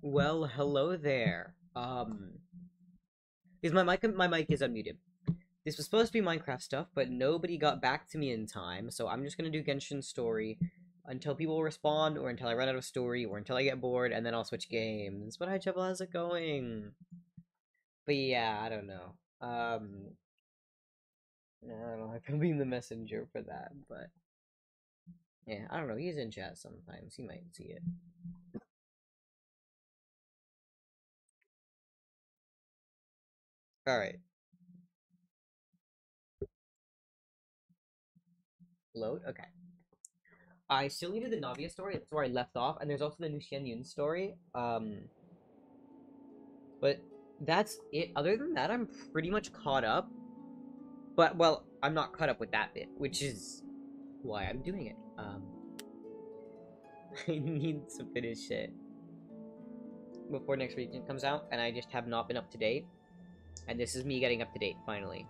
Well, hello there. Is my mic is unmuted. This was supposed to be Minecraft stuff, but nobody got back to me in time, so I'm just gonna do Genshin Story until people respond, or until I run out of story, or until I get bored, and then I'll switch games. But hi, Chapel, how's it going? But yeah, I don't know. I don't know if I'm being the messenger for that, but yeah, I don't know. He's in chat sometimes. He might see it. All right. Load. Okay. I still needed the Navia story. That's where I left off, and there's also the new Xian Yun story. But that's it. Other than that, I'm pretty much caught up. But well, I'm not caught up with that bit, which is why I'm doing it. I need to finish it before next region comes out, and I just have not been up to date. And this is me getting up to date finally.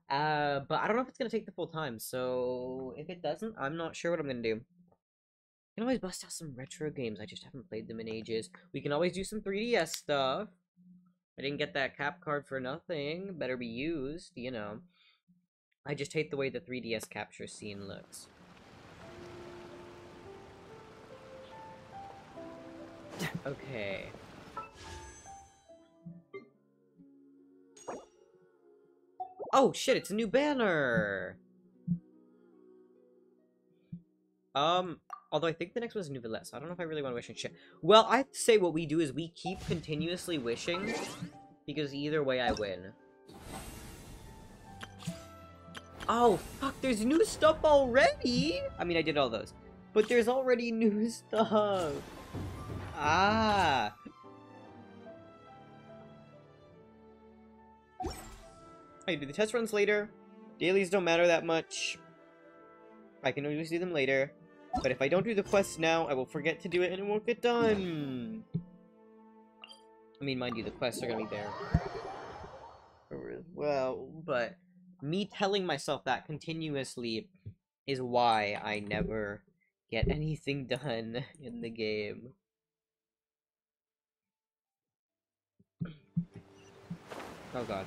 But I don't know if it's gonna take the full time, so if it doesn't, I'm not sure what I'm gonna do. I can always bust out some retro games, I just haven't played them in ages. We can always do some 3DS stuff. I didn't get that cap card for nothing. Better be used, you know. I just hate the way the 3DS capture scene looks. Okay. Oh shit, it's a new banner! Although I think the next one's New Villette, so I don't know if I really want to wish and shit. Well, I say what we do is we keep continuously wishing, because either way I win. Oh, fuck, there's new stuff already? I mean, I did all those. But there's already new stuff. Ah. I do the test runs later. Dailies don't matter that much. I can always do them later. But if I don't do the quests now, I will forget to do it and it won't get done. I mean, mind you, the quests are gonna be there as well, but me telling myself that continuously is why I never get anything done in the game. Oh god.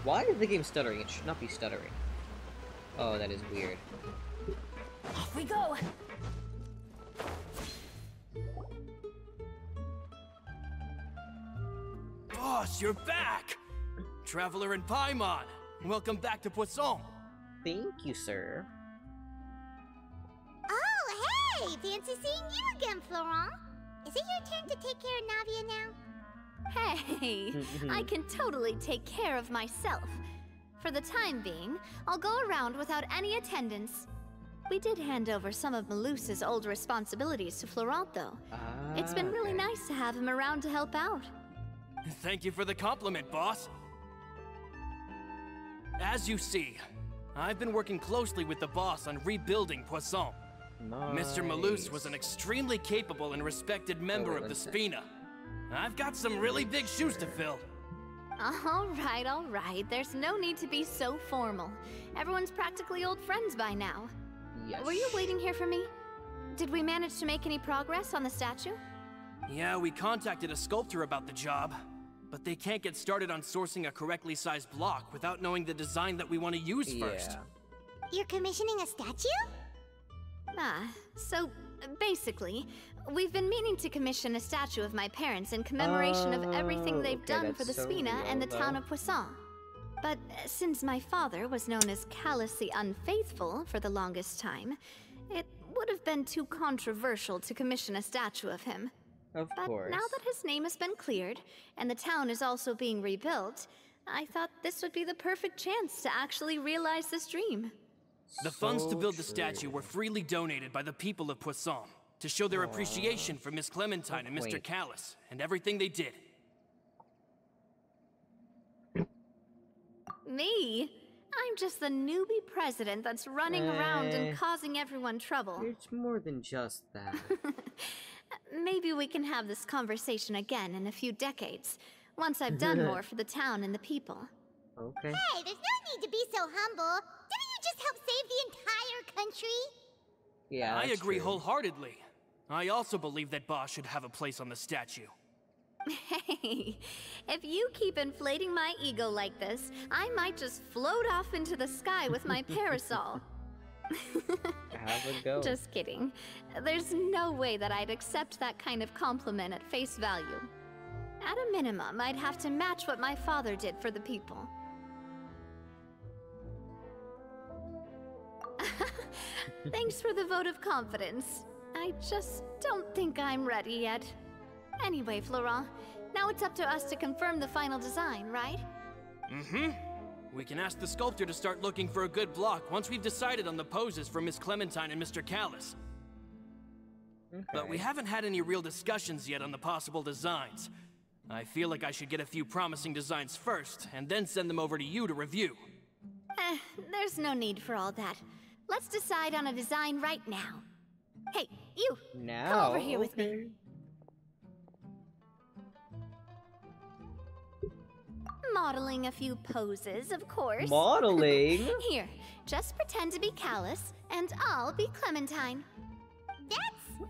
Why is the game stuttering? It should not be stuttering. Oh, that is weird. Off we go! Boss, you're back! Traveler in Paimon! Welcome back to Poisson! Thank you, sir. Oh, hey! Fancy seeing you again, Florent. Is it your turn to take care of Navia now? Hey, I can totally take care of myself. For the time being, I'll go around without any attendance. We did hand over some of Malus's old responsibilities to Florent, though. It's been really nice to have him around to help out. Thank you for the compliment, boss. As you see, I've been working closely with the boss on rebuilding Poisson. Nice. Mr. Malus was an extremely capable and respected member of the Spina. I've got some really big shoes to fill. All right. There's no need to be so formal. Everyone's practically old friends by now. Yes. Were you waiting here for me? Did we manage to make any progress on the statue? Yeah, we contacted a sculptor about the job, but they can't get started on sourcing a correctly sized block without knowing the design that we want to use first. You're commissioning a statue? So basically, we've been meaning to commission a statue of my parents in commemoration of everything they've done for the Spina and the town of Poisson. But since my father was known as callously unfaithful for the longest time, it would have been too controversial to commission a statue of him. Of course. But now that his name has been cleared, and the town is also being rebuilt, I thought this would be the perfect chance to actually realize this dream. The funds to build the statue were freely donated by the people of Poisson to show their appreciation for Miss Clementine and Mr. Callas and everything they did. Me? I'm just the newbie president that's running around and causing everyone trouble. It's more than just that. Maybe we can have this conversation again in a few decades, once I've done more for the town and the people. Okay. Hey, there's no need to be so humble. Didn't you just help save the entire country? Yeah, I that's agree true. wholeheartedly. I also believe that Boss should have a place on the statue. Hey, if you keep inflating my ego like this, I might just float off into the sky with my parasol. Have a go. Just kidding. There's no way that I'd accept that kind of compliment at face value. At a minimum, I'd have to match what my father did for the people. Thanks for the vote of confidence. I just don't think I'm ready yet. Anyway, Florent, now it's up to us to confirm the final design, right? Mm-hmm. We can ask the sculptor to start looking for a good block once we've decided on the poses for Miss Clementine and Mr. Callis. Okay. But we haven't had any real discussions yet on the possible designs. I feel like I should get a few promising designs first, and then send them over to you to review. There's no need for all that. Let's decide on a design right now. Hey, you! Now? Come over here with me. Okay. Modeling a few poses, of course. Modeling? Here, just pretend to be Callis, and I'll be Clementine. That's,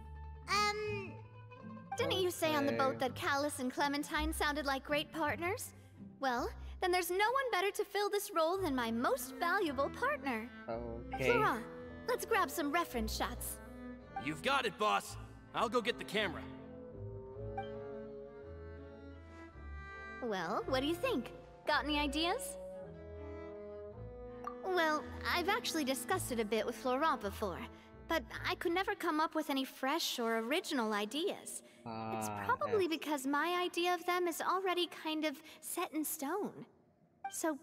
Didn't you say on the boat Okay. that Callis and Clementine sounded like great partners? Well, then there's no one better to fill this role than my most valuable partner. Okay. Florent, let's grab some reference shots. You've got it, boss. I'll go get the camera. Well, what do you think? Got any ideas? Well, I've actually discussed it a bit with Florent before, but I could never come up with any fresh or original ideas. It's probably because my idea of them is already kind of set in stone. So,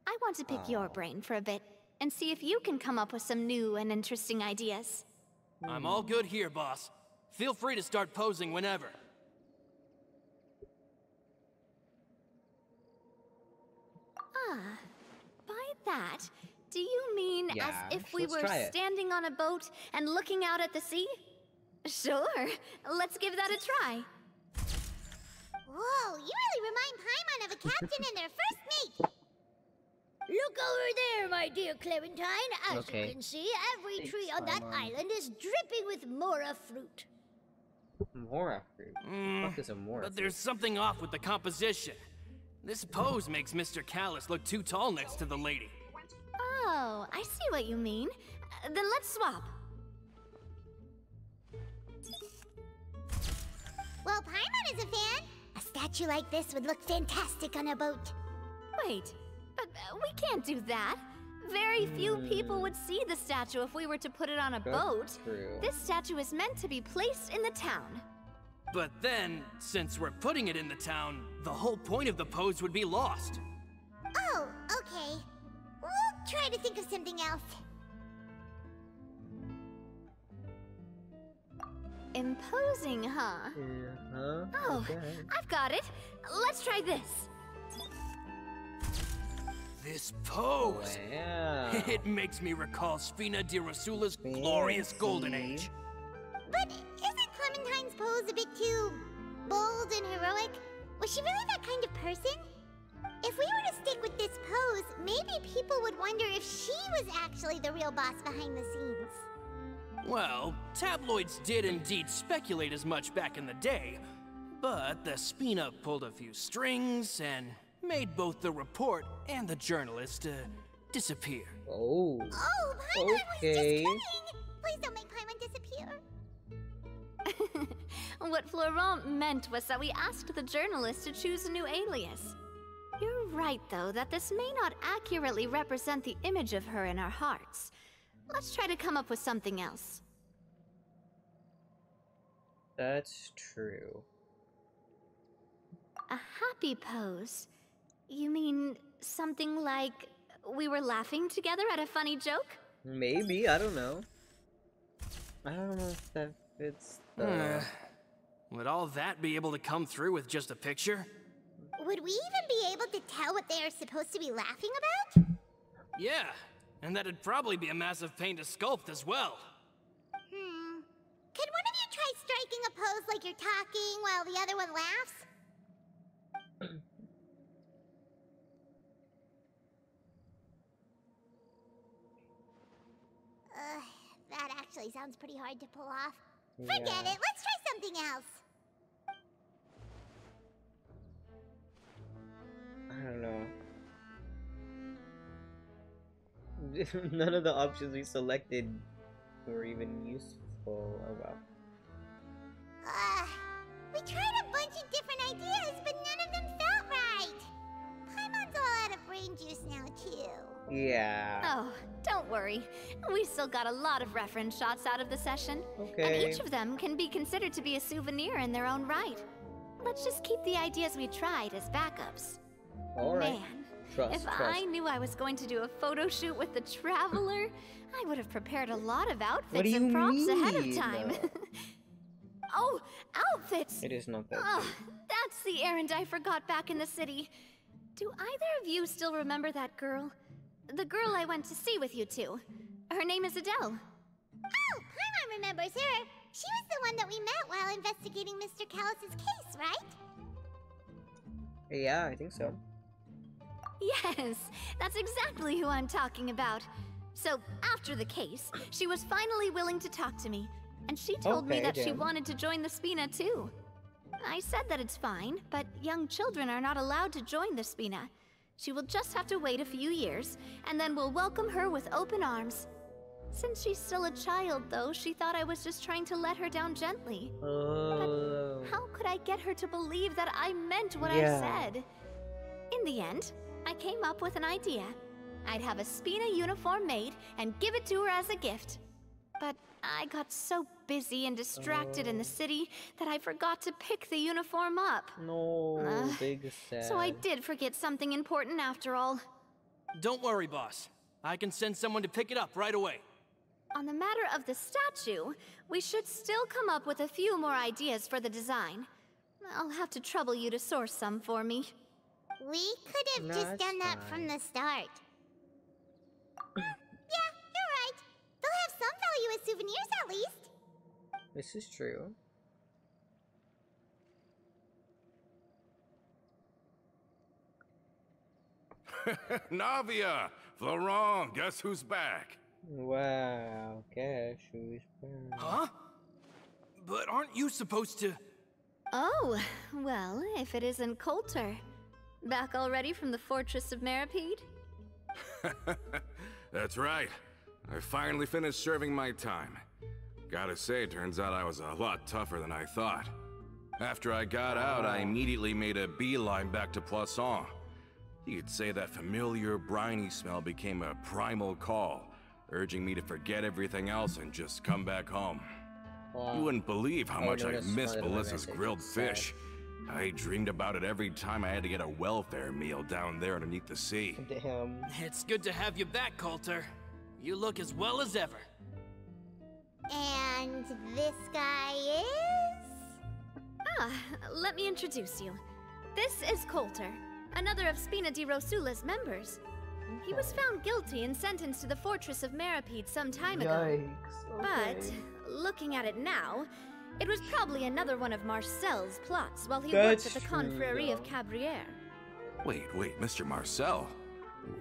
I want to pick your brain for a bit, and see if you can come up with some new and interesting ideas. I'm all good here, boss. Feel free to start posing whenever. By that, do you mean Yeah, as if we let's were try it. standing on a boat and looking out at the sea? Sure, let's give that a try. whoa, you really remind Paimon of a captain and their first mate. Look over there, my dear Clementine. As Okay. you can see, every Thanks, tree on that Paimon. island is dripping with mora fruit. Mora fruit. What is a Mora But there's something off with the composition. This pose makes Mr. Callis look too tall next to the lady. Oh, I see what you mean. Then let's swap. Well, Paimon is a fan. A statue like this would look fantastic on a boat. Wait, but we can't do that. Very few people would see the statue if we were to put it on a boat. True. This statue is meant to be placed in the town. But then, since we're putting it in the town, the whole point of the pose would be lost. Oh, okay. We'll try to think of something else. Imposing, huh? Uh-huh. Oh, Okay. I've got it. Let's try this. This pose! Wow. It makes me recall Spina di Rosula's glorious golden age. But isn't Clementine's pose a bit too bold and heroic? Was she really that kind of person? If we were to stick with this pose, maybe people would wonder if she was actually the real boss behind the scenes. Well, tabloids did indeed speculate as much back in the day, but the Spina pulled a few strings and made both the report and the journalist disappear. Oh. Oh, Paimon was just Okay. kidding! Please don't make Paimon disappear. What Florent meant was that we asked the journalist to choose a new alias. You're right, though, that this may not accurately represent the image of her in our hearts. Let's try to come up with something else. That's true. A happy pose? You mean something like we were laughing together at a funny joke? Maybe, I don't know. I don't know if that fits the... Would all that be able to come through with just a picture? Would we even be able to tell what they are supposed to be laughing about? Yeah, and that'd probably be a massive pain to sculpt as well. Could one of you try striking a pose like you're talking while the other one laughs? actually sounds pretty hard to pull off. Forget it, let's try something else. I don't know. None of the options we selected were even useful. Oh well. We tried a bunch of different ideas, but none of them felt right. Paimon's all out of brain juice now, too. Yeah. Oh, don't worry. We still got a lot of reference shots out of the session. Okay. And each of them can be considered to be a souvenir in their own right. Let's just keep the ideas we tried as backups. Alright. Man, Trust. if I knew I was going to do a photo shoot with the Traveler, I would have prepared a lot of What outfits do and you props ahead of mean? time. Oh, outfits! It is not that Oh, deep. that's the errand I forgot back in the city. Do either of you still remember that girl? The girl I went to see with you two. Her name is Adele. Oh, Paimon remembers her. She was the one that we met while investigating Mr. Callus's case, right? Yeah, I think so. Yes, that's exactly who I'm talking about. So, after the case, she was finally willing to talk to me, and she told me Okay, that she then. wanted to join the Spina too. I said that it's fine, but young children are not allowed to join the Spina. She will just have to wait a few years, and then we'll welcome her with open arms. Since she's still a child, though, she thought I was just trying to let her down gently. Oh. How could I get her to believe that I meant what Yeah. I said? In the end, I came up with an idea. I'd have a Spina uniform made and give it to her as a gift. But I got so busy and distracted in the city that I forgot to pick the uniform up. No, big sad. So I did forget something important after all. Don't worry, boss. I can send someone to pick it up right away. On the matter of the statue, we should still come up with a few more ideas for the design. I'll have to trouble you to source some for me. We could have No, just it's done that from the start. Yeah, you're right. They'll have some value as souvenirs at least. This is true. Navia! Florent, guess who's back? Wow, gosh, who's back? Huh? But aren't you supposed to... Oh, well, if it isn't Coulter. Back already from the Fortress of Meripede? That's right. I finally finished serving my time. Gotta say, turns out I was a lot tougher than I thought. After I got out, I immediately made a beeline back to Poisson. You could say that familiar, briny smell became a primal call, urging me to forget everything else and just come back home. Wow. You wouldn't believe how I much I noticed miss one of the Melissa's messages. grilled It's sad. fish. I dreamed about it every time I had to get a welfare meal down there underneath the sea. Damn. It's good to have you back, Coulter. You look as well as ever. And this guy is... Ah, let me introduce you. This is Coulter, another of Spina di Rosula's members. He was found guilty and sentenced to the Fortress of Meripede some time ago. Yikes. But, looking at it now, it was probably another one of Marcel's plots while he worked That's at the true, Confrérie of though. Cabrières. Wait, Mr. Marcel?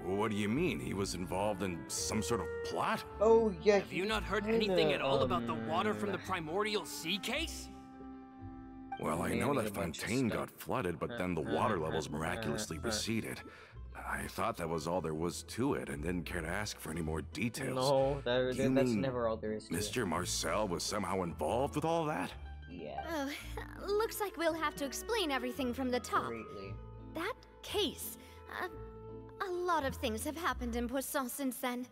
What do you mean? He was involved in some sort of plot? Oh, yeah. Have you not heard anything at all about the water from the primordial sea case? Well, I Maybe know a that bunch of Fontaine stuff. got flooded, but then the water levels miraculously receded. I thought that was all there was to it and didn't care to ask for any more details. No, Do you that's mean never all there is to it. Mr. Marcel was somehow involved with all that? Yeah, Oh, looks like we'll have to explain everything from the top. greatly. That case. A lot of things have happened in Poisson since then.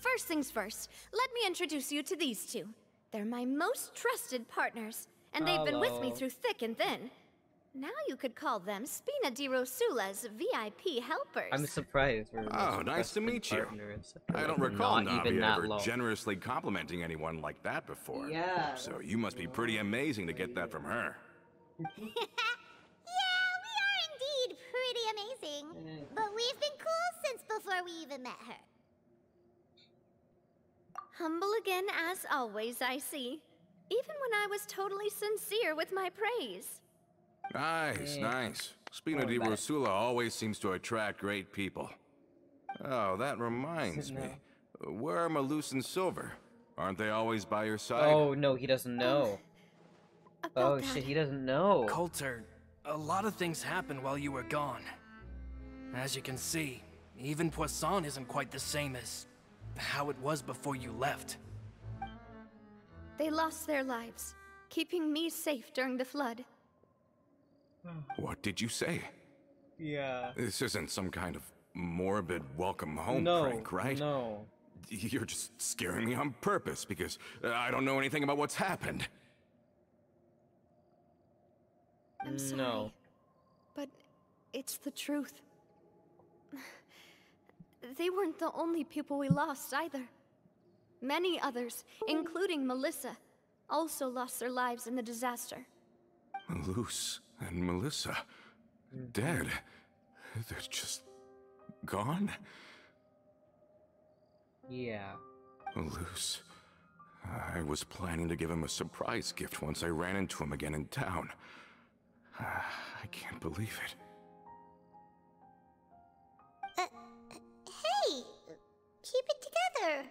First things first, let me introduce you to these two. They're my most trusted partners, and they've been with me Hello. through thick and thin. Now you could call them Spina di Rosula's VIP helpers. I'm surprised. We're Oh, most nice to trusted meet you. partners. I don't Like, recall not even Navi that ever low. generously complimenting anyone like that before. Yeah. So you must be pretty amazing to get that from her. Yeah, we are indeed pretty amazing. But we've been cool since before we even met her. Humble again as always, I see. Even when I was totally sincere with my praise. Nice, Yeah. nice. Spina Going di back. Rosula always seems to attract great people. Oh, that reminds me. Where are Malus and Silver? Aren't they always by your side? Oh, no, he doesn't know. Oh, shit, he doesn't know. Coulter, a lot of things happened while you were gone. As you can see, even Poisson isn't quite the same as how it was before you left. They lost their lives, keeping me safe during the flood. What did you say? Yeah. This isn't some kind of morbid welcome home prank, right? No. You're just scaring me on purpose because I don't know anything about what's happened. I'm sorry, No. but it's the truth. They weren't the only people we lost either. Many others, including Melissa, also lost their lives in the disaster. Luz and Melissa, dead. They're just gone? Yeah. Luz. I was planning to give him a surprise gift once I ran into him again in town. I can't believe it. Hey! Keep it together!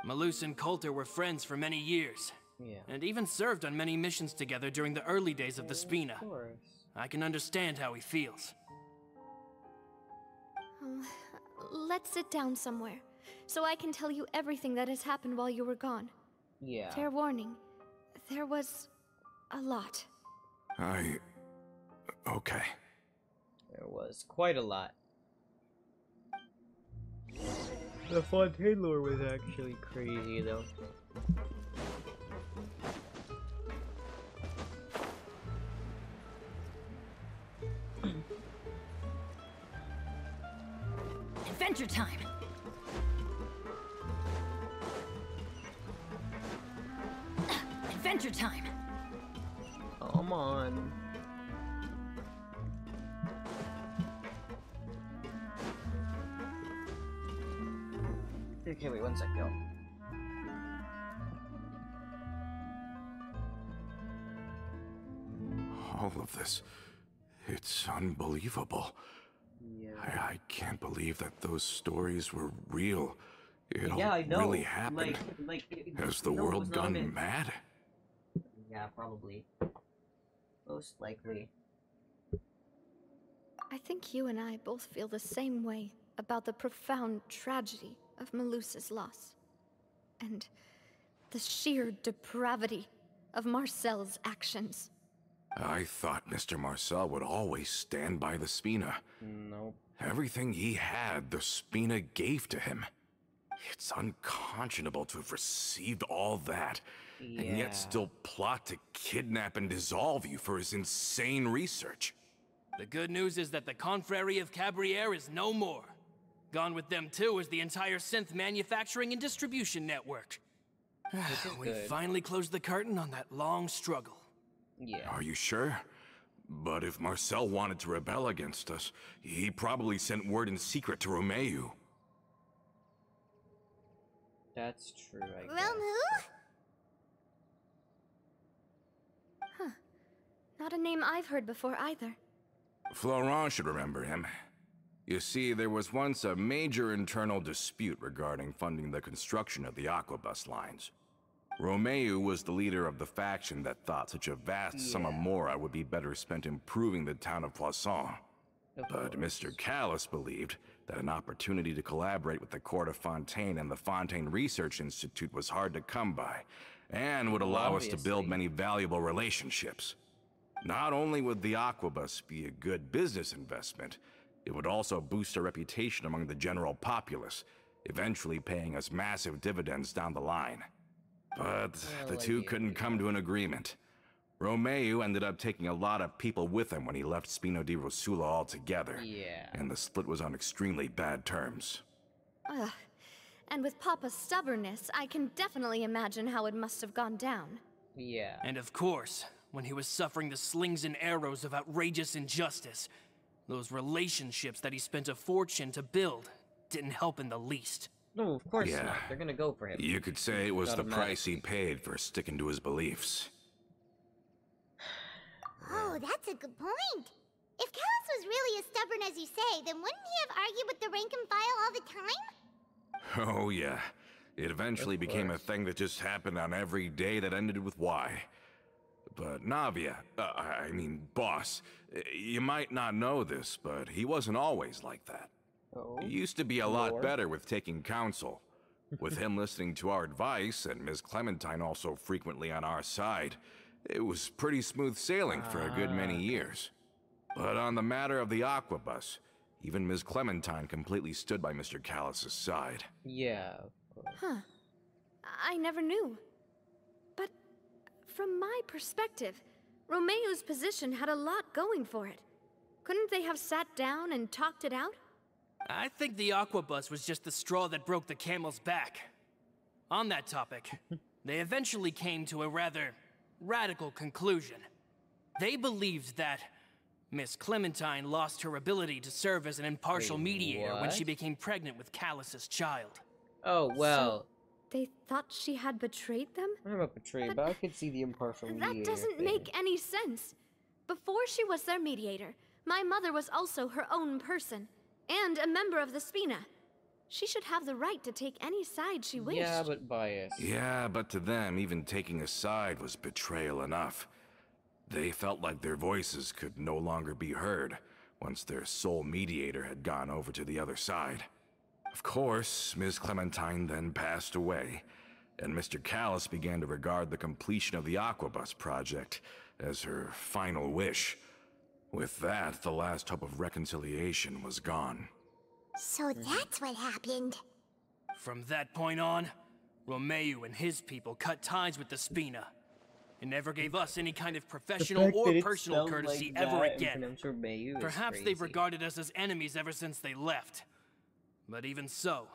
Malus and Coulter were friends for many years, Yeah. and even served on many missions together during the early days of the Spina. Of course. I can understand how he feels. Let's sit down somewhere, so I can tell you everything that has happened while you were gone. Yeah. Fair warning, there was a lot. Okay. There was quite a lot. The Fontaine lore was actually crazy, though. Adventure time! Adventure time! Come on. Okay, wait one sec, yo. All of this. It's unbelievable. Yeah. I can't believe that those stories were real. It Yeah, all I know. really happened. Has the world gone mad? Yeah, probably. Most likely. I think you and I both feel the same way about the profound tragedy of Melusa's loss. And the sheer depravity of Marcel's actions. I thought Mr. Marcel would always stand by the Spina. Nope. Everything he had, the Spina gave to him. It's unconscionable to have received all that, and Yeah. yet still plot to kidnap and dissolve you for his insane research. The good news is that the Confrérie of Cabrières is no more. Gone with them too is the entire synth manufacturing and distribution network. We good. finally closed the curtain on that long struggle. Yeah. Are you sure? But if Marcel wanted to rebel against us, he probably sent word in secret to Romeu. That's true, I guess. Romu? Huh. Not a name I've heard before either. Florent should remember him. You see, there was once a major internal dispute regarding funding the construction of the Aquabus lines. Romeu was the leader of the faction that thought such a vast sum of mora would be better spent improving the town of Poisson. But Mr. Callis believed that an opportunity to collaborate with the court of Fontaine and the Fontaine Research Institute was hard to come by, and would allow us to build many valuable relationships. Not only would the Aquabus be a good business investment, it would also boost our reputation among the general populace, eventually paying us massive dividends down the line. But the two couldn't come to an agreement. Romeu ended up taking a lot of people with him when he left Spino di Rosula altogether. Yeah. And the split was on extremely bad terms. Ugh. And with Papa's stubbornness, I can definitely imagine how it must have gone down. Yeah. And of course, when he was suffering the slings and arrows of outrageous injustice, those relationships that he spent a fortune to build didn't help in the least. No, of course Yeah. not. They're gonna go for him. You could say it was the Automatic. price he paid for sticking to his beliefs. Oh, that's a good point. If Callis was really as stubborn as you say, then wouldn't he have argued with the rank and file all the time? Oh yeah. It eventually became a thing that just happened on every day that ended with Y. But Navia, Boss, you might not know this, but he wasn't always like that. Oh. He used to be a lot better with taking counsel. With him listening to our advice, and Ms. Clementine also frequently on our side, it was pretty smooth sailing for a good many years. But on the matter of the Aquabus, even Ms. Clementine completely stood by Mr. Callus's side. Yeah, of course. Huh. I never knew. But from my perspective, Romeo's position had a lot going for it. Couldn't they have sat down and talked it out? I think the Aquabus was just the straw that broke the camel's back. On that topic, they eventually came to a rather radical conclusion. They believed that Miss Clementine lost her ability to serve as an impartial mediator when she became pregnant with Callus's child. Oh, well. So they thought she had betrayed them? I don't know about betrayed, but I could see the impartial mediator That doesn't thing. make any sense. Before she was their mediator, my mother was also her own person, and a member of the Spina. She should have the right to take any side she wished. Yeah, but biased. Yeah, but to them, even taking a side was betrayal enough. They felt like their voices could no longer be heard once their sole mediator had gone over to the other side. Of course, Ms. Clementine then passed away, and Mr. Callus began to regard the completion of the Aquabus project as her final wish. With that, the last hope of reconciliation was gone. So that's what happened. From that point on, Romeo and his people cut ties with the Spina. It never gave us any kind of professional or personal courtesy ever again. Perhaps they've regarded us as enemies ever since they left. But even so,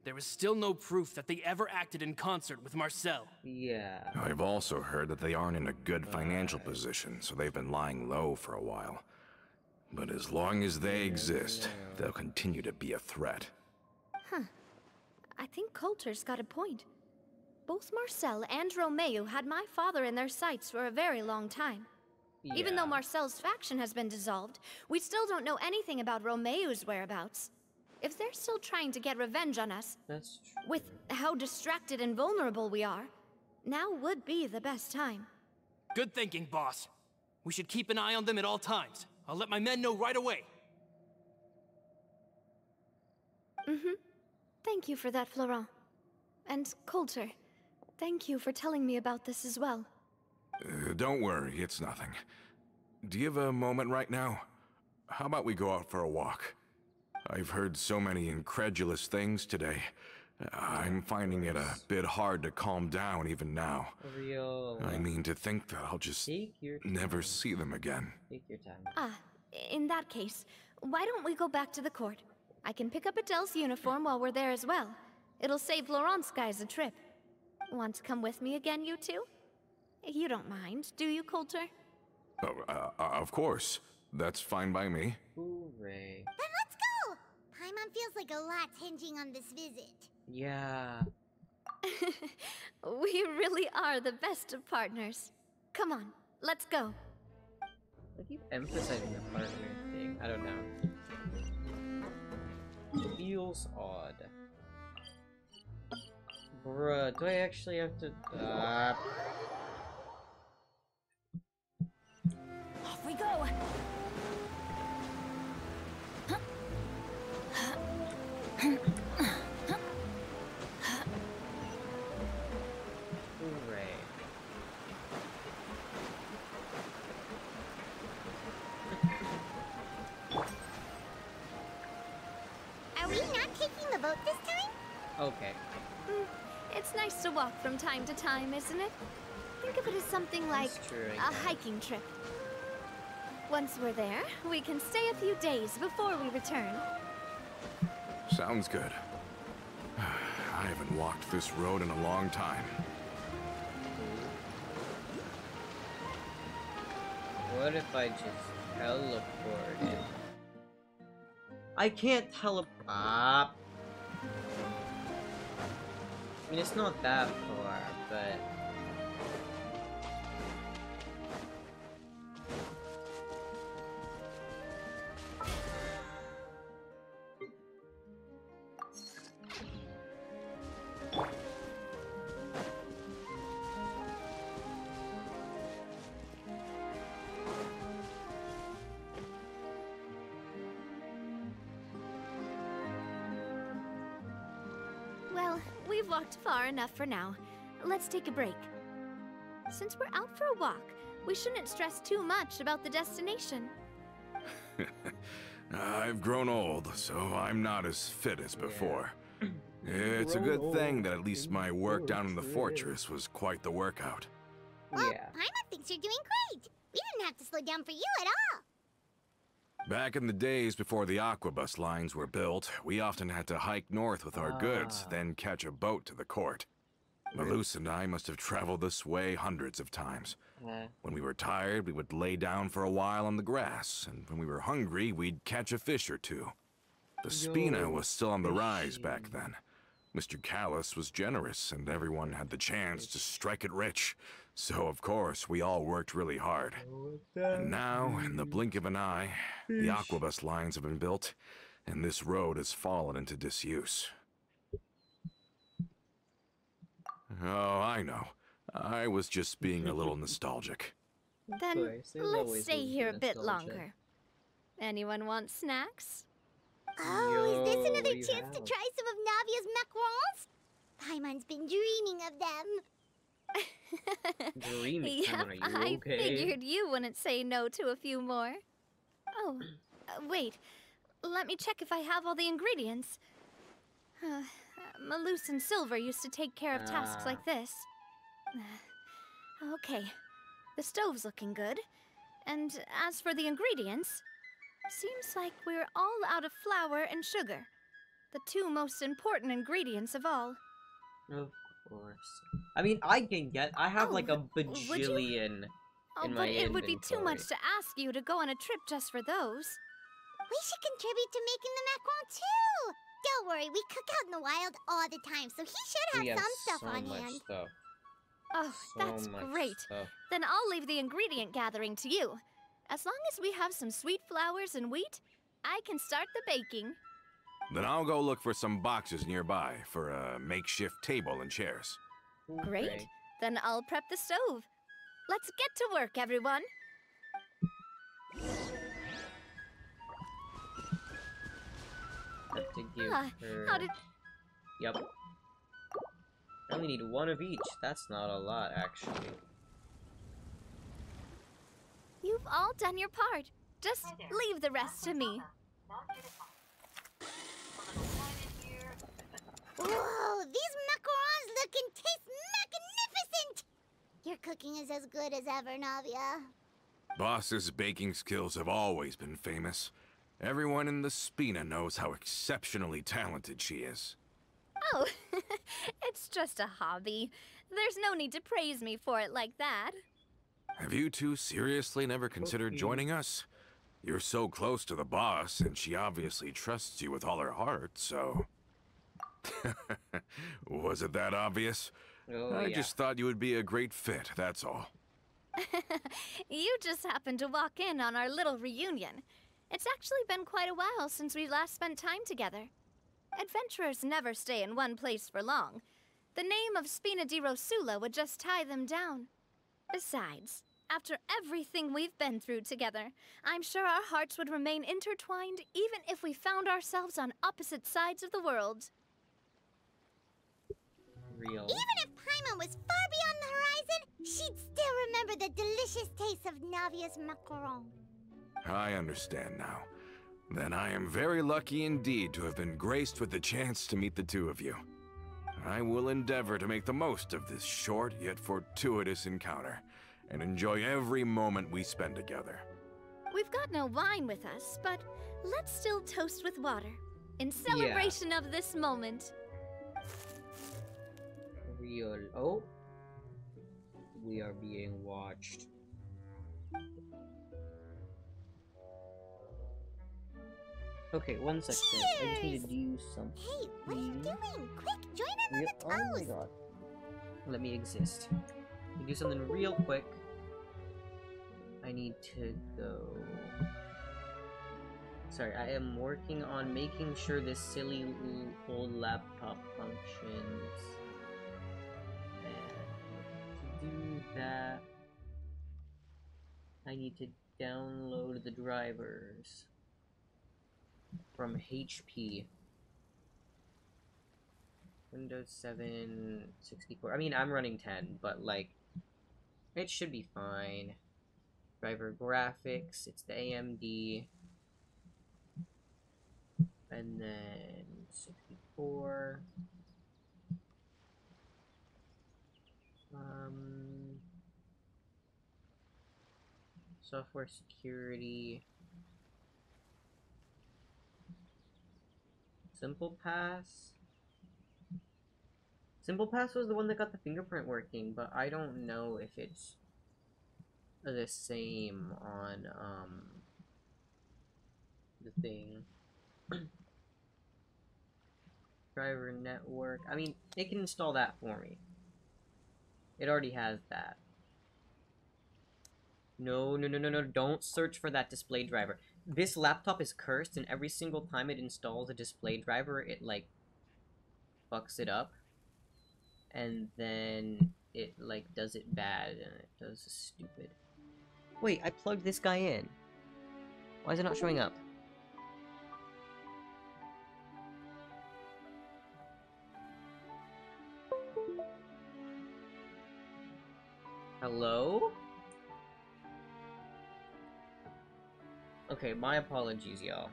there is still no proof that they ever acted in concert with Marcel. Yeah. I've also heard that they aren't in a good financial position, so they've been lying low for a while. But as long as they exist, they'll continue to be a threat. Huh. I think Coulter's got a point. Both Marcel and Romeo had my father in their sights for a very long time. Yeah. Even though Marcel's faction has been dissolved, we still don't know anything about Romeo's whereabouts. If they're still trying to get revenge on us, That's true. with how distracted and vulnerable we are, now would be the best time. Good thinking, boss. We should keep an eye on them at all times. I'll let my men know right away. Thank you for that, Florent. And Coulter, thank you for telling me about this as well. Don't worry, it's nothing. Do you have a moment right now? How about we go out for a walk? I've heard so many incredulous things today. I'm finding it a bit hard to calm down even now. Real. I mean, to think that I'll just Take your never see them again. Take your time. Ah, in that case, why don't we go back to the court? I can pick up Adele's uniform while we're there as well. It'll save Laurent's guys a trip. Want to come with me again, you two? You don't mind, do you, Coulter? Oh, of course. That's fine by me. Hooray. Then let's go! Paimon feels like a lot's hinging on this visit. Yeah. We really are the best of partners. Come on, let's go. I keep emphasizing the partner thing. I don't know. Feels odd. Bruh, do I actually have to... Off we go. Hooray. Are we not taking the boat this time? Okay. It's nice to walk from time to time, isn't it? Think of it as something like That's true, I a guess. hiking trip. Once we're there, we can stay a few days before we return. Sounds good. I haven't walked this road in a long time. What if I just teleported? I can't teleport. I mean, it's not that far, but... we've walked far enough for now. Let's take a break. Since we're out for a walk, we shouldn't stress too much about the destination. I've grown old, so I'm not as fit as before. It's a good thing that at least my work down in the fortress was quite the workout. Well, Yeah. Paimon thinks you're doing great. We didn't have to slow down for you at all. Back in the days before the Aquabus lines were built, we often had to hike north with our goods, then catch a boat to the court. Malus and I must have traveled this way hundreds of times. When we were tired, we would lay down for a while on the grass, and when we were hungry, we'd catch a fish or two. The Spina was still on the rise back then. Mr. Callus was generous, and everyone had the chance to strike it rich. So, of course, we all worked really hard. And now, in the blink of an eye, the Aquabus lines have been built, and this road has fallen into disuse. Oh, I know. I was just being a little nostalgic. Then course, there's let's always stay room for here a bit nostalgia. longer. Anyone want snacks? Oh, is this Yo, another you chance to have. try some of Navia's macarons? Paimon's been dreaming of them. Dreamy. Yep, Paimon, are you I okay? figured you wouldn't say no to a few more. Oh, wait. Let me check if I have all the ingredients. Malus and Silver used to take care of tasks like this. Okay, the stove's looking good. And as for the ingredients, seems like we're all out of flour and sugar. The two most important ingredients of all. Of course. I mean, I have like a Oh, would you? bajillion Oh, in but my it would be too inventory. much to ask you to go on a trip just for those. We should contribute to making the macaron too. Don't worry, we cook out in the wild all the time, so he should We have have some stuff so on much hand. stuff. Oh, So that's much great. stuff. Then I'll leave the ingredient gathering to you. As long as we have some sweet flours and wheat, I can start the baking. Then I'll go look for some boxes nearby for a makeshift table and chairs. Great. Okay. Then I'll prep the stove. Let's get to work, everyone. Have to give Ah, her... how did... Yep. I only need one of each. That's not a lot, actually. You've all done your part. Just leave the rest to me. Whoa, these macarons look and taste magnificent! Your cooking is as good as ever, Navia. Boss's baking skills have always been famous. Everyone in the Spina knows how exceptionally talented she is. Oh, it's just a hobby. There's no need to praise me for it like that. Have you two seriously never considered joining us? You're so close to the boss, and she obviously trusts you with all her heart, so... Was it that obvious? Oh, I yeah. just thought you would be a great fit, that's all. You just happened to walk in on our little reunion. It's actually been quite a while since we last spent time together. Adventurers never stay in one place for long. The name of Spina di Rosula would just tie them down. Besides, after everything we've been through together, I'm sure our hearts would remain intertwined even if we found ourselves on opposite sides of the world. Real. Even if Paimon was far beyond the horizon, she'd still remember the delicious taste of Navia's macaron. I understand now. Then I am very lucky indeed to have been graced with the chance to meet the two of you. I will endeavor to make the most of this short yet fortuitous encounter, and enjoy every moment we spend together. We've got no wine with us, but let's still toast with water, in celebration of this moment. Real. Oh. We are being watched. Okay, one second. I just need to do something. Hey, what are you doing? Quick, join in on Real. the Oh my toast. god. Let me exist. Let me do something real quick. I need to go. Sorry, I am working on making sure this silly old laptop functions. And to do that, I need to download the drivers from HP. Windows 7, 64. I mean, I'm running 10, but, like, it should be fine. Driver graphics, it's the AMD. And then 64. Software security. Simple Pass. Simple Pass was the one that got the fingerprint working, but I don't know if it's the same on the thing. Driver network. I mean, it can install that for me. It already has that. No, no, no, no, no, don't search for that display driver. This laptop is cursed, and every single time it installs a display driver, it, like, fucks it up. And then it, like, does it bad, and it does stupid. Wait, I plugged this guy in. Why is it not showing up? Hello? Okay, my apologies, y'all.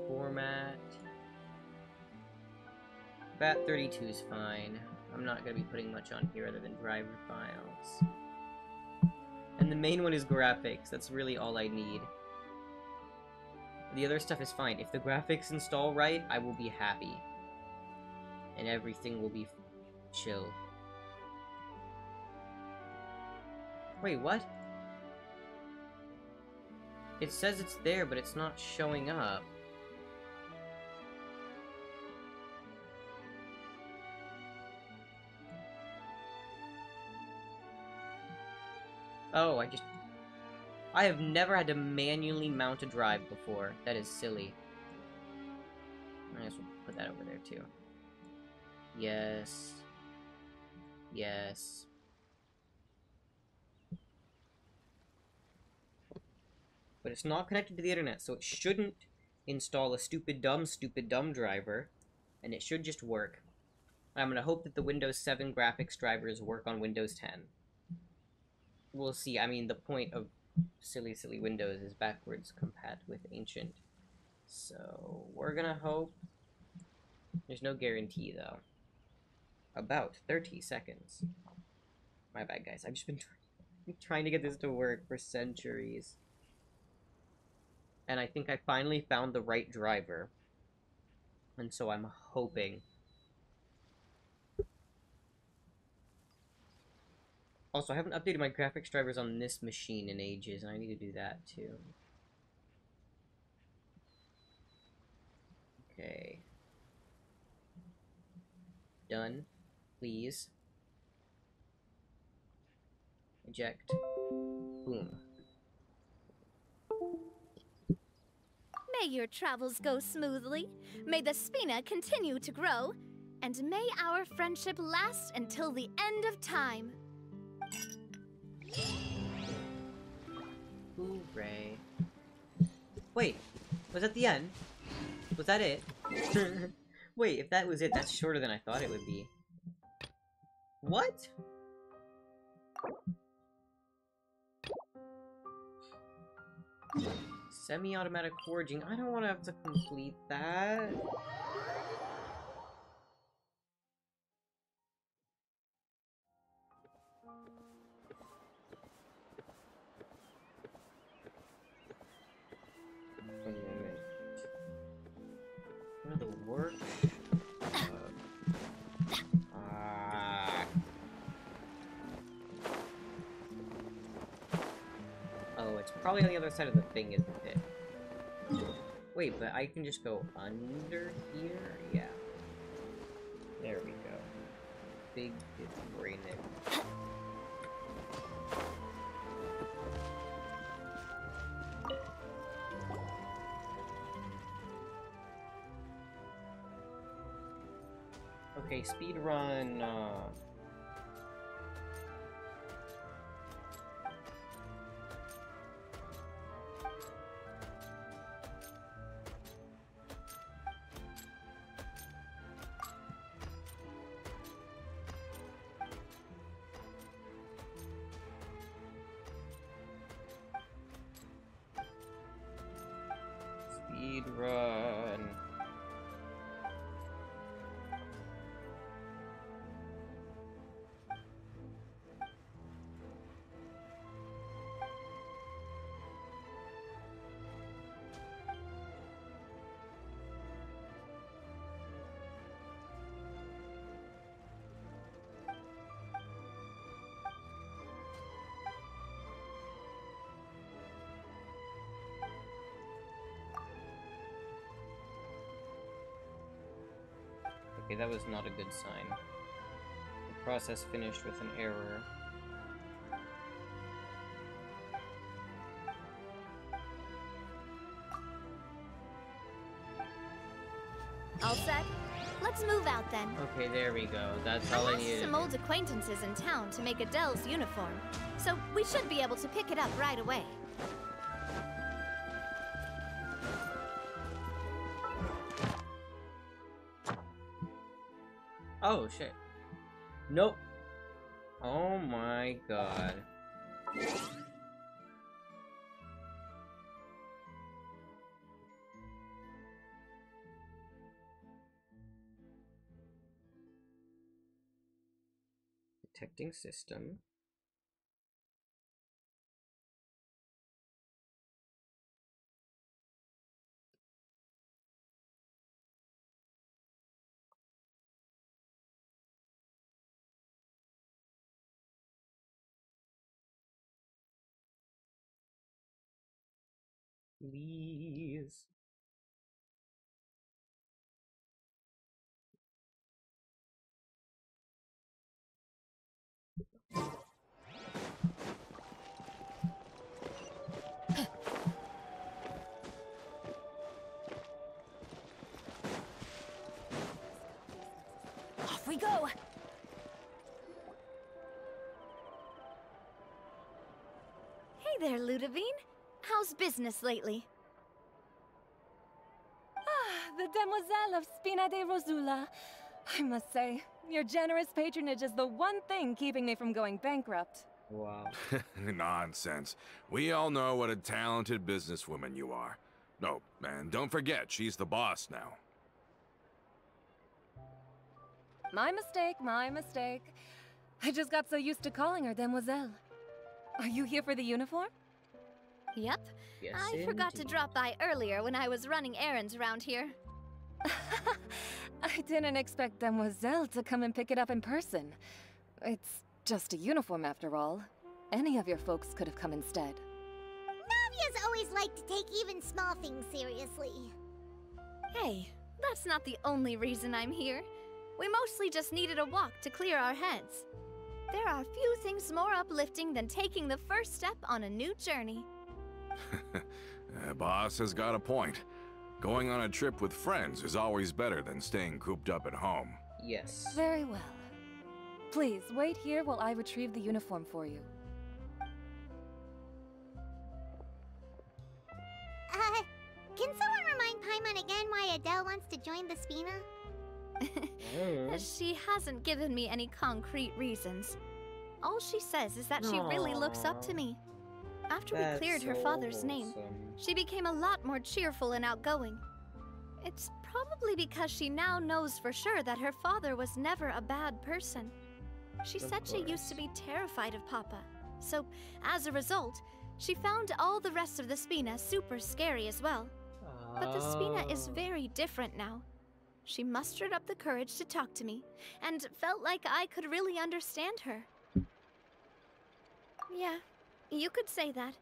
Format. Bat32 is fine. I'm not gonna be putting much on here other than driver files. And the main one is graphics. That's really all I need. The other stuff is fine. If the graphics install right, I will be happy. And everything will be chill. Wait, what? It says it's there, but it's not showing up. Oh, I have never had to manually mount a drive before. That is silly. I guess we'll put that over there too. Yes. Yes. But it's not connected to the internet, so it shouldn't install a stupid dumb driver, and it should just work. I'm gonna hope that the Windows 7 graphics drivers work on Windows 10. We'll see. I mean, the point of silly Windows is backwards compat with ancient. So, we're gonna hope. There's no guarantee, though. About 30 seconds. My bad, guys. I've just been trying to get this to work for centuries. And I think I finally found the right driver. And so I'm hoping. Also, I haven't updated my graphics drivers on this machine in ages, and I need to do that too. Okay. Done. Please. Eject. Boom. May your travels go smoothly, may the Spina continue to grow, and may our friendship last until the end of time. Hooray. Wait, was that the end? Was that it? Wait, if that was it, that's shorter than I thought it would be. What? Semi-automatic foraging. I don't want to have to complete that. One of the work. Oh, it's probably on the other side of the thing, isn't it? Wait, but I can just go under here? Yeah. There we go. Big brain it. Okay, speedrun, Speed run. Okay, that was not a good sign. The process finished with an error. All set? Let's move out then. Okay, there we go. That's all I I needed. asked some old acquaintances in town to make Adele's uniform, so we should be able to pick it up right away. Oh, shit. Nope. Oh my god. Detecting system. Please. Off we go! Hey there, Ludovine. How's business lately? Ah, the Demoiselle of Spina de Rosula. I must say, your generous patronage is the one thing keeping me from going bankrupt. Wow. Nonsense. We all know what a talented businesswoman you are. No, and don't forget, she's the boss now. My mistake, my mistake. I just got so used to calling her Demoiselle. Are you here for the uniform? Yep. Yes, I forgot to indeed. drop by earlier when I was running errands around here. I didn't expect Demoiselle to come and pick it up in person. It's just a uniform after all. Any of your folks could have come instead. Navia's always liked to take even small things seriously. Hey, that's not the only reason I'm here. We mostly just needed a walk to clear our heads. There are few things more uplifting than taking the first step on a new journey. Boss has got a point. Going on a trip with friends is always better than staying cooped up at home. Yes. Very well. Please, wait here while I retrieve the uniform for you. Can someone remind Paimon again why Adele wants to join the Spina? She hasn't given me any concrete reasons. All she says is that she really looks up to me. After we cleared her father's name, she became a lot more cheerful and outgoing. It's probably because she now knows for sure that her father was never a bad person. She said she used to be terrified of Papa, so as a result, she found all the rest of the Spina super scary as well. But the Spina is very different now. She mustered up the courage to talk to me, and felt like I could really understand her. Yeah, you could say that.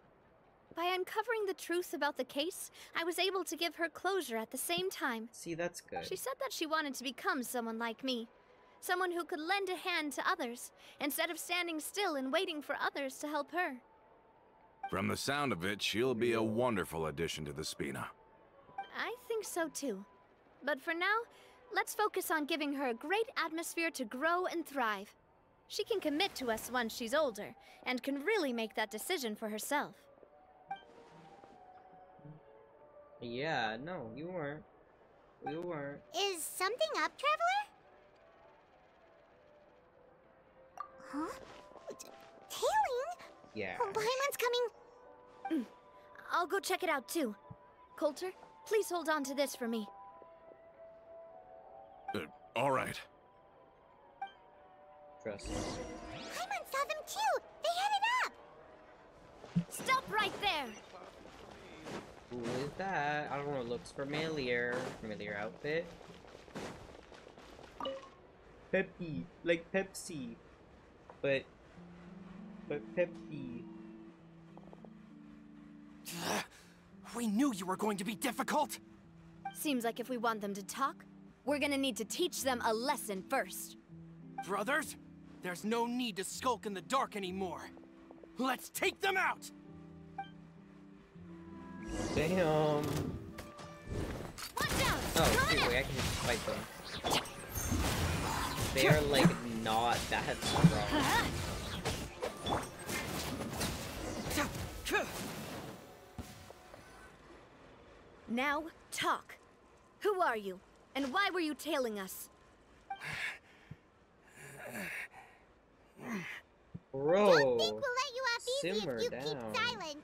By uncovering the truth about the case, I was able to give her closure at the same time. See, that's good. She said that she wanted to become someone like me. Someone who could lend a hand to others, instead of standing still and waiting for others to help her. From the sound of it, she'll be a wonderful addition to the Spina. I think so too. But for now, let's focus on giving her a great atmosphere to grow and thrive. She can commit to us once she's older, and can really make that decision for herself. Yeah, no, you weren't. You weren't. Is something up, Traveler? Huh? Tailing? Yeah. Oh, Paimon's coming. I'll go check it out too. Coulter, Please hold on to this for me. All right. Trust. Paimon saw them too! They headed up! Stop right there! Who is that? I don't know, it looks familiar. Familiar outfit. Peppy, like Pepsi. But Peppy. We knew you were going to be difficult! Seems like if we want them to talk, we're gonna need to teach them a lesson first. Brothers, there's no need to skulk in the dark anymore. Let's take them out! Damn. Watch out! Oh, shoot, wait, I can just fight them. They are, like, not that strong. Now, talk. Who are you? And why were you tailing us? Bro. Don't think we'll let you off easy Simmer if you down. keep silent.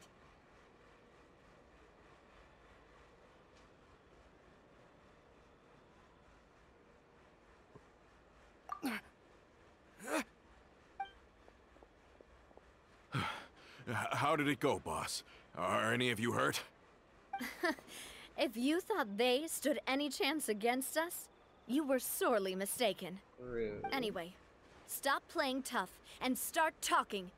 How did it go, boss? Are any of you hurt? If you thought they stood any chance against us, you were sorely mistaken. Rude. Anyway, stop playing tough and start talking.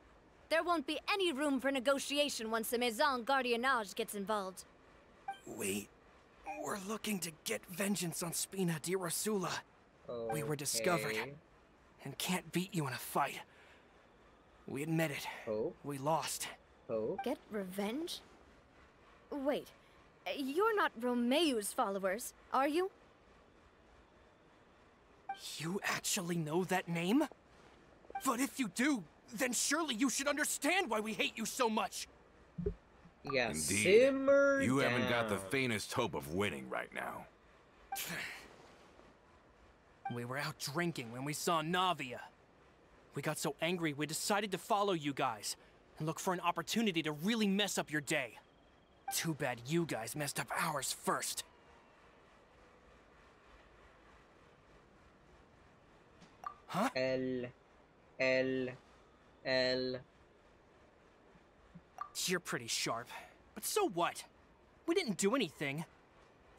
There won't be any room for negotiation once the Maison Gardiennage gets involved. We're looking to get vengeance on Spina di Rosula. We were discovered Okay. and can't beat you in a fight. We admit it. Hope. We lost. Hope. Get revenge? Wait, you're not Romeu's followers, are you? You actually know that name? But if you do, then surely you should understand why we hate you so much. Yeah, Indeed. simmer You down. haven't got the faintest hope of winning right now. We were out drinking when we saw Navia. We got so angry we decided to follow you guys and look for an opportunity to really mess up your day. Too bad you guys messed up ours first. Huh? L. You're pretty sharp. But so what? We didn't do anything.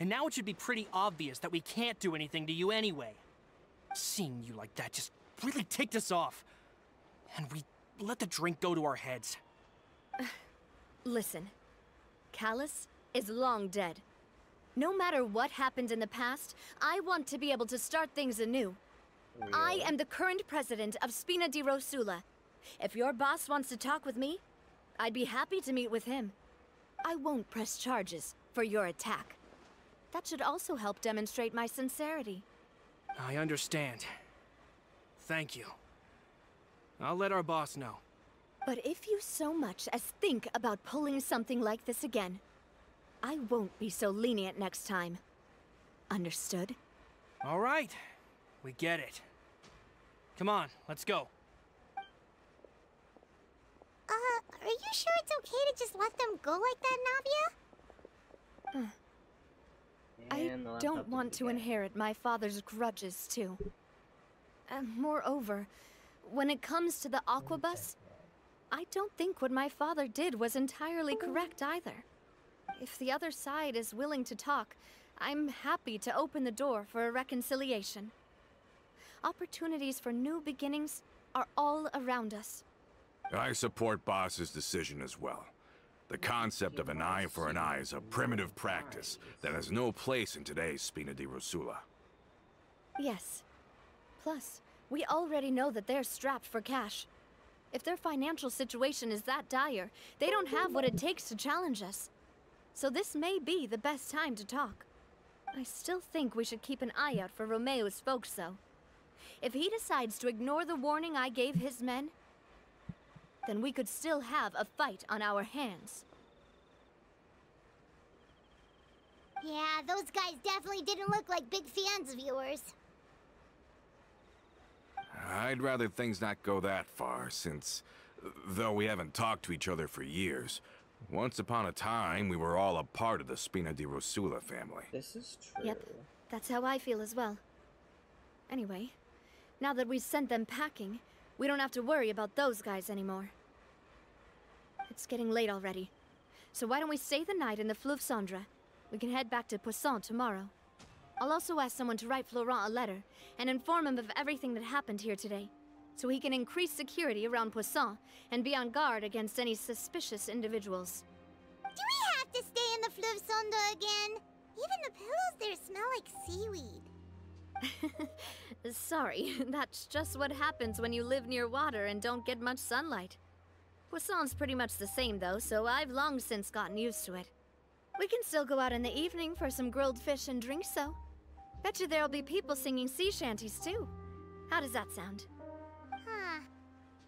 And now it should be pretty obvious that we can't do anything to you anyway. Seeing you like that just really ticked us off. And we let the drink go to our heads. Listen, Callus is long dead. No matter what happened in the past, I want to be able to start things anew. I am the current president of Spina di Rosula. If your boss wants to talk with me, I'd be happy to meet with him. I won't press charges for your attack. That should also help demonstrate my sincerity. I understand. Thank you. I'll let our boss know. But if you so much as think about pulling something like this again, I won't be so lenient next time. Understood? All right. We get it. Come on, let's go. Are you sure it's okay to just let them go like that, Navia? I And the laptop don't didn't want to get- inherit my father's grudges, too. Moreover, when it comes to the Aquabus, I don't think what my father did was entirely correct either. If the other side is willing to talk, I'm happy to open the door for a reconciliation. Opportunities for new beginnings are all around us. I support Boss's decision as well. The concept of an eye for an eye is a primitive practice that has no place in today's Spina di Rosula. Yes. Plus, we already know that they're strapped for cash. If their financial situation is that dire, they don't have what it takes to challenge us. So this may be the best time to talk. I still think we should keep an eye out for Romeu's folks, though. If he decides to ignore the warning I gave his men, then we could still have a fight on our hands. Yeah, those guys definitely didn't look like big fans of yours. I'd rather things not go that far, since, though we haven't talked to each other for years, Once upon a time, we were all a part of the Spina di Rosula family. This is true. Yep, that's how I feel as well. Anyway, now that we've sent them packing, we don't have to worry about those guys anymore. It's getting late already, so why don't we stay the night in the Fleuve Cendre? We can head back to Poisson tomorrow. I'll also ask someone to write Florent a letter and inform him of everything that happened here today, so he can increase security around Poisson and be on guard against any suspicious individuals. Do we have to stay in the Fleuve Cendre again? Even the pillows there smell like seaweed. Sorry, that's just what happens when you live near water and don't get much sunlight. Poisson's pretty much the same though, so I've long since gotten used to it. We can still go out in the evening for some grilled fish and drinks though. Bet you there'll be people singing sea shanties too. How does that sound? Huh.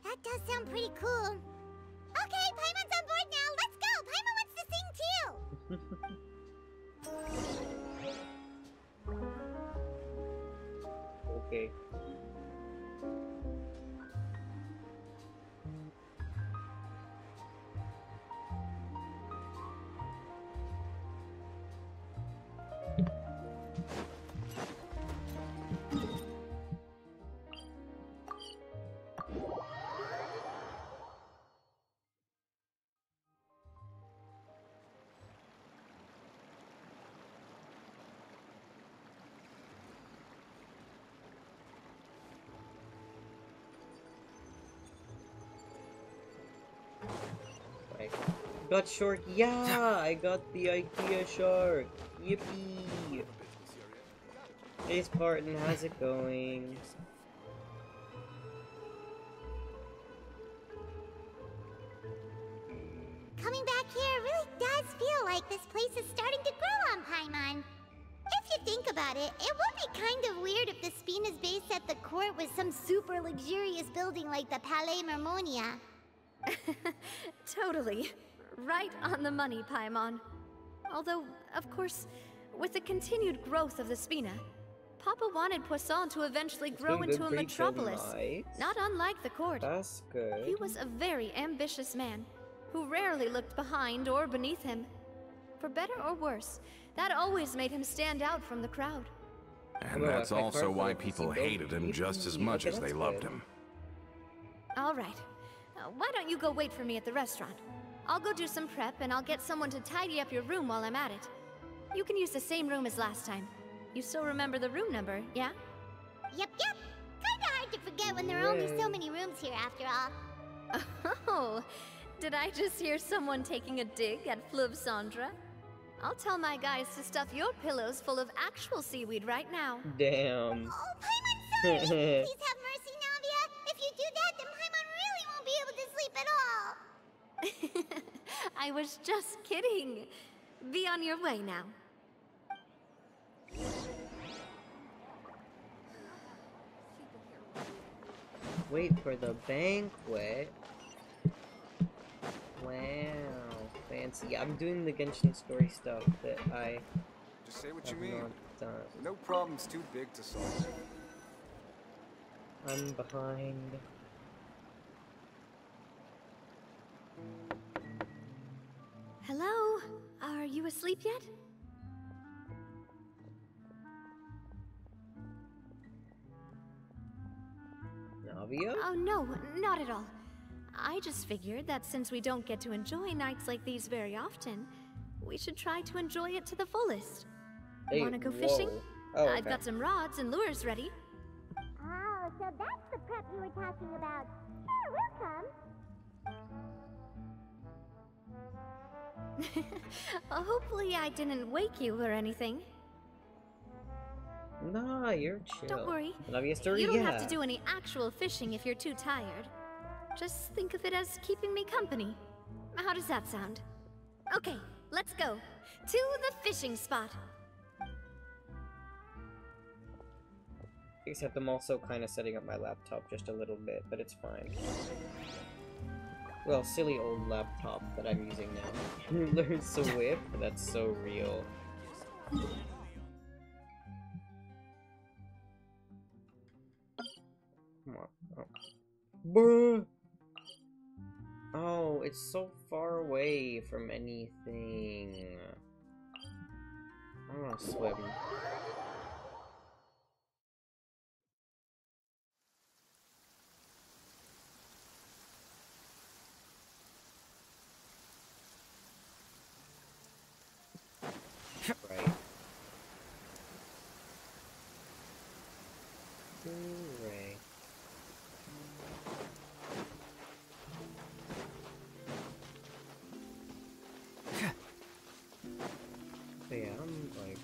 That does sound pretty cool. Okay, Paimon's on board now. Let's go. Paimon wants to sing too. Okay. Got shark, yeah! I got the IKEA shark! Yippee! Hey Spartan, how's it going? Coming back here really does feel like this place is starting to grow on Paimon. If you think about it, it would be kind of weird if the Spina's base at the court was some super luxurious building like the Palais Mermonia. Totally. Right on the money, Paimon. Although, of course, with the continued growth of the Spina, Papa wanted Poisson to eventually grow into a metropolis, not unlike the court. That's good. He was a very ambitious man, who rarely looked behind or beneath him. For better or worse, that always made him stand out from the crowd. And that's also why people hated him just as much as they loved him. All right. Why don't you go wait for me at the restaurant? I'll go do some prep, and I'll get someone to tidy up your room while I'm at it. You can use the same room as last time. You still remember the room number, yeah? Yep. Kinda hard to forget when there are only so many rooms here after all. Oh, did I just hear someone taking a dig at Fleuve Cendre? I'll tell my guys to stuff your pillows full of actual seaweed right now. Damn. Oh, Paimon, sorry! Please have mercy, Navia. If you do that, then Paimon really won't be able to sleep at all. I was just kidding. Be on your way now. Wait for the banquet. Wow, fancy. I'm doing the Genshin story stuff that I Just say what have you mean. not done. No problem's too big to solve. I'm behind. Hello? Are you asleep yet? Navia? Oh, no, not at all. I just figured that since we don't get to enjoy nights like these very often, we should try to enjoy it to the fullest. Hey, Wanna go whoa. fishing? Oh, I've okay. got some rods and lures ready. Oh, so that's the prep you were talking about. Sure, we'll come. Hopefully I didn't wake you or anything. Nah, you're chill. Don't worry. Navia story, You don't yeah. have to do any actual fishing if you're too tired. Just think of it as keeping me company. How does that sound? Okay, let's go. To the fishing spot. Except I'm also kind of setting up my laptop just a little bit, but it's fine. Well, silly old laptop that I'm using now. Learn Swift? That's so real. Come on. Oh. Bruh! Oh no, it's so far away from anything. I don't want to swim. Right. Hooray. So yeah, I'm like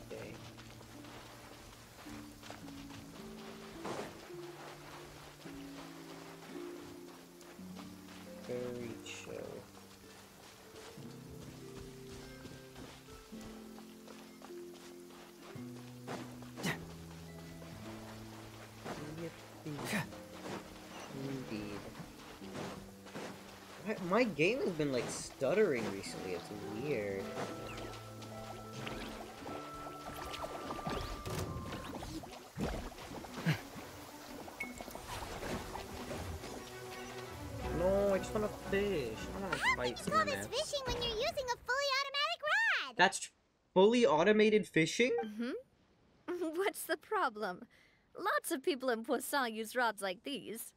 today. Very chill. Indeed. My game has been like stuttering recently, it's weird. No, I just want to fish. I don't want to fight someone How much fun is fishing when you're using a fully automatic rod? That's fully automated fishing? Mm-hmm. What's the problem? Lots of people in Poisson use rods like these.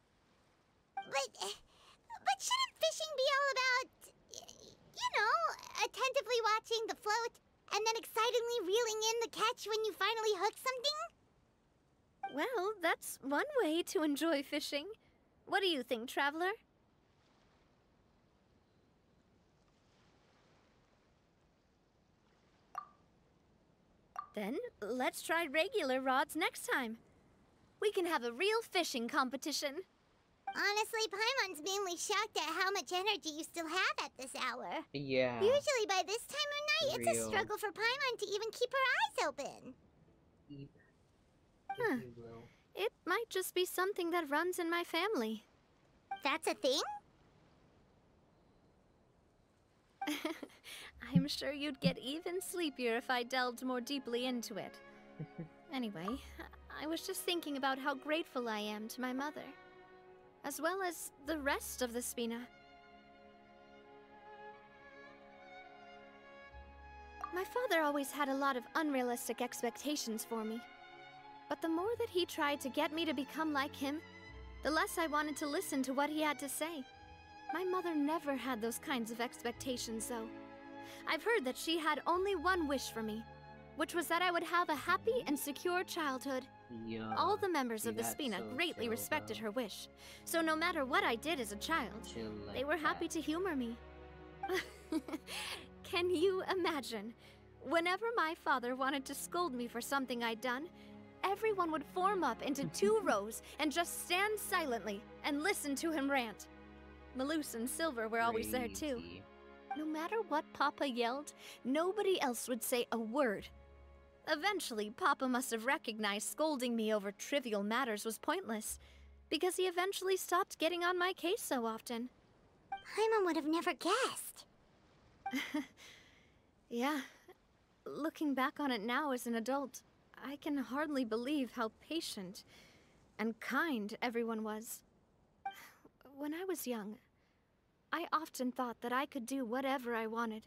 But shouldn't fishing be all about, you know, attentively watching the float and then excitedly reeling in the catch when you finally hook something? Well, that's one way to enjoy fishing. What do you think, Traveler? Then, let's try regular rods next time. We can have a real fishing competition. Honestly, Paimon's mainly shocked at how much energy you still have at this hour. Yeah. Usually by this time of night, it's a Real. struggle for Paimon to even keep her eyes open. Huh. It might just be something that runs in my family. That's a thing? I'm sure you'd get even sleepier if I delved more deeply into it. Anyway, I was just thinking about how grateful I am to my mother, as well as the rest of the Spina. My father always had a lot of unrealistic expectations for me. But the more that he tried to get me to become like him, the less I wanted to listen to what he had to say. My mother never had those kinds of expectations, though. I've heard that she had only one wish for me, which was that I would have a happy and secure childhood. Yeah. All the members of the that's Spina so greatly chill, respected though. her wish, so no matter what I did as a child, Chill like they were happy that. to humor me. Can you imagine? Whenever my father wanted to scold me for something I'd done, everyone would form up into 2 rows and just stand silently and listen to him rant. Malouse and Silver were always there too. Crazy. No matter what Papa yelled, nobody else would say a word. Eventually, Papa must have recognized scolding me over trivial matters was pointless, because he eventually stopped getting on my case so often. Paimon would have never guessed. Yeah. Looking back on it now as an adult, I can hardly believe how patient and kind everyone was. When I was young, I often thought that I could do whatever I wanted,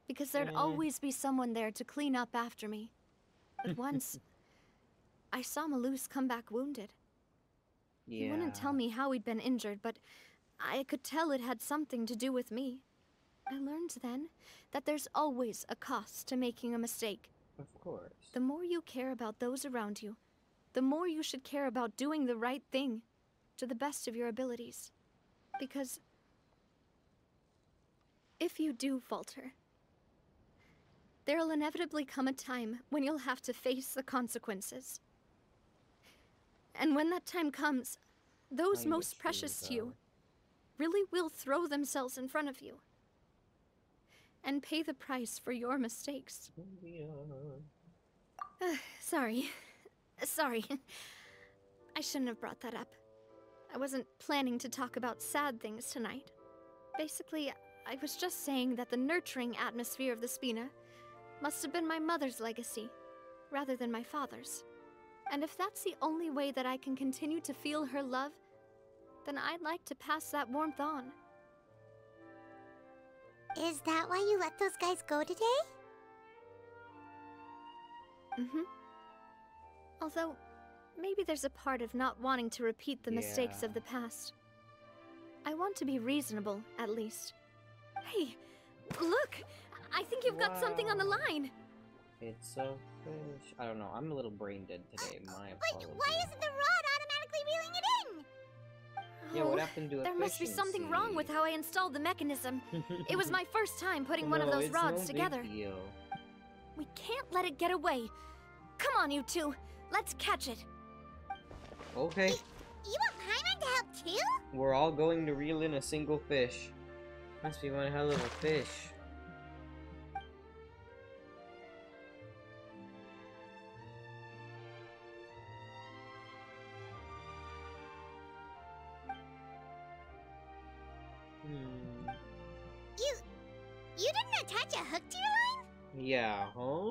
because there'd always be someone there to clean up after me. But once, I saw Malouse come back wounded. Yeah. He wouldn't tell me how he'd been injured, but I could tell it had something to do with me. I learned then that there's always a cost to making a mistake. Of course. The more you care about those around you, the more you should care about doing the right thing to the best of your abilities. Because if you do falter, there'll inevitably come a time when you'll have to face the consequences. And when that time comes, those Kinda most true, precious to though. you really will throw themselves in front of you and pay the price for your mistakes. Sorry. Sorry. I shouldn't have brought that up. I wasn't planning to talk about sad things tonight. Basically, I was just saying that the nurturing atmosphere of the Spina must have been my mother's legacy, rather than my father's. And if that's the only way that I can continue to feel her love, then I'd like to pass that warmth on. Is that why you let those guys go today? Mm-hmm. Although, maybe there's a part of not wanting to repeat the mistakes of the past. I want to be reasonable, at least. Hey, look! I think you've got something on the line! It's a fish. I don't know, I'm a little brain dead today, my apologies. Wait, why isn't the rod automatically reeling it in? Yeah, what happened to There must be something wrong with how I installed the mechanism. It was my first time putting one of those rods together. Deal. We can't let it get away. Come on, you two. Let's catch it. Okay. You want Paimon to help too? We're all going to reel in a single fish. Must be one hell of a fish. You didn't attach a hook to your line? Yeah, huh?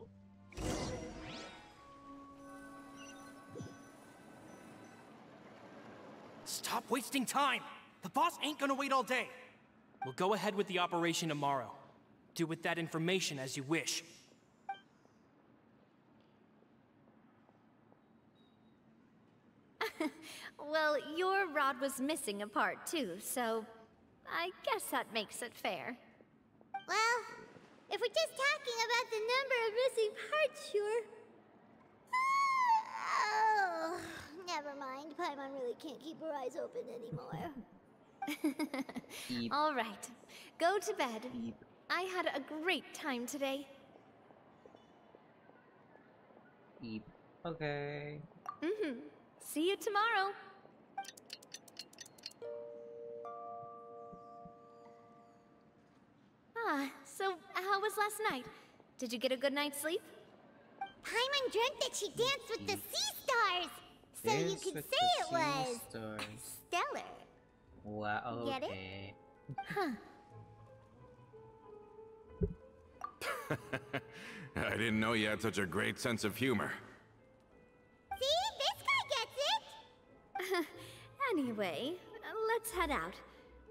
Stop wasting time! The boss ain't gonna wait all day. We'll go ahead with the operation tomorrow. Do with that information as you wish. Well, your rod was missing a part too, so I guess that makes it fair. Well, if we're just talking about the number of missing parts, sure. Oh, never mind. Paimon really can't keep her eyes open anymore. All right, go to bed. Beep. I had a great time today. Beep. Okay. Mm-hmm. See you tomorrow. Ah, so how was last night? Did you get a good night's sleep? Paimon dreamt that she danced with the sea stars! So you Dance could with say the it was stars. stellar. Wow, Get it? okay. Huh. I didn't know you had such a great sense of humor. See? This guy gets it! Anyway, let's head out.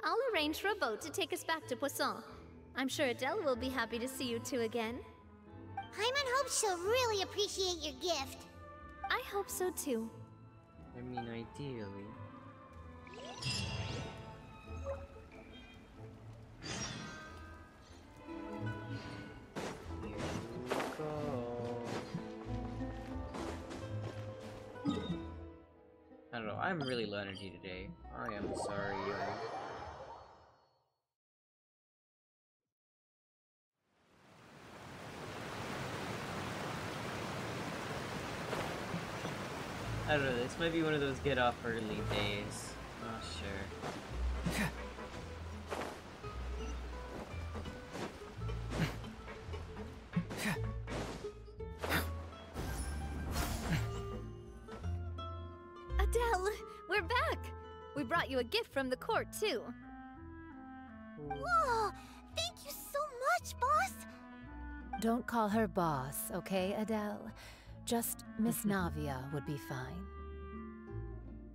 I'll arrange for a boat to take us back to Poisson. I'm sure Adele will be happy to see you two again. Paimon hopes she'll really appreciate your gift. I hope so too. I mean, ideally. Here we go. I don't know, I'm really low energy today. I am sorry, y'all. I don't know, this might be one of those get off early days. Oh, sure. Adele, we're back! We brought you a gift from the court, too. Whoa! Thank you so much, boss! Don't call her boss, okay, Adele? Just Miss Navia would be fine.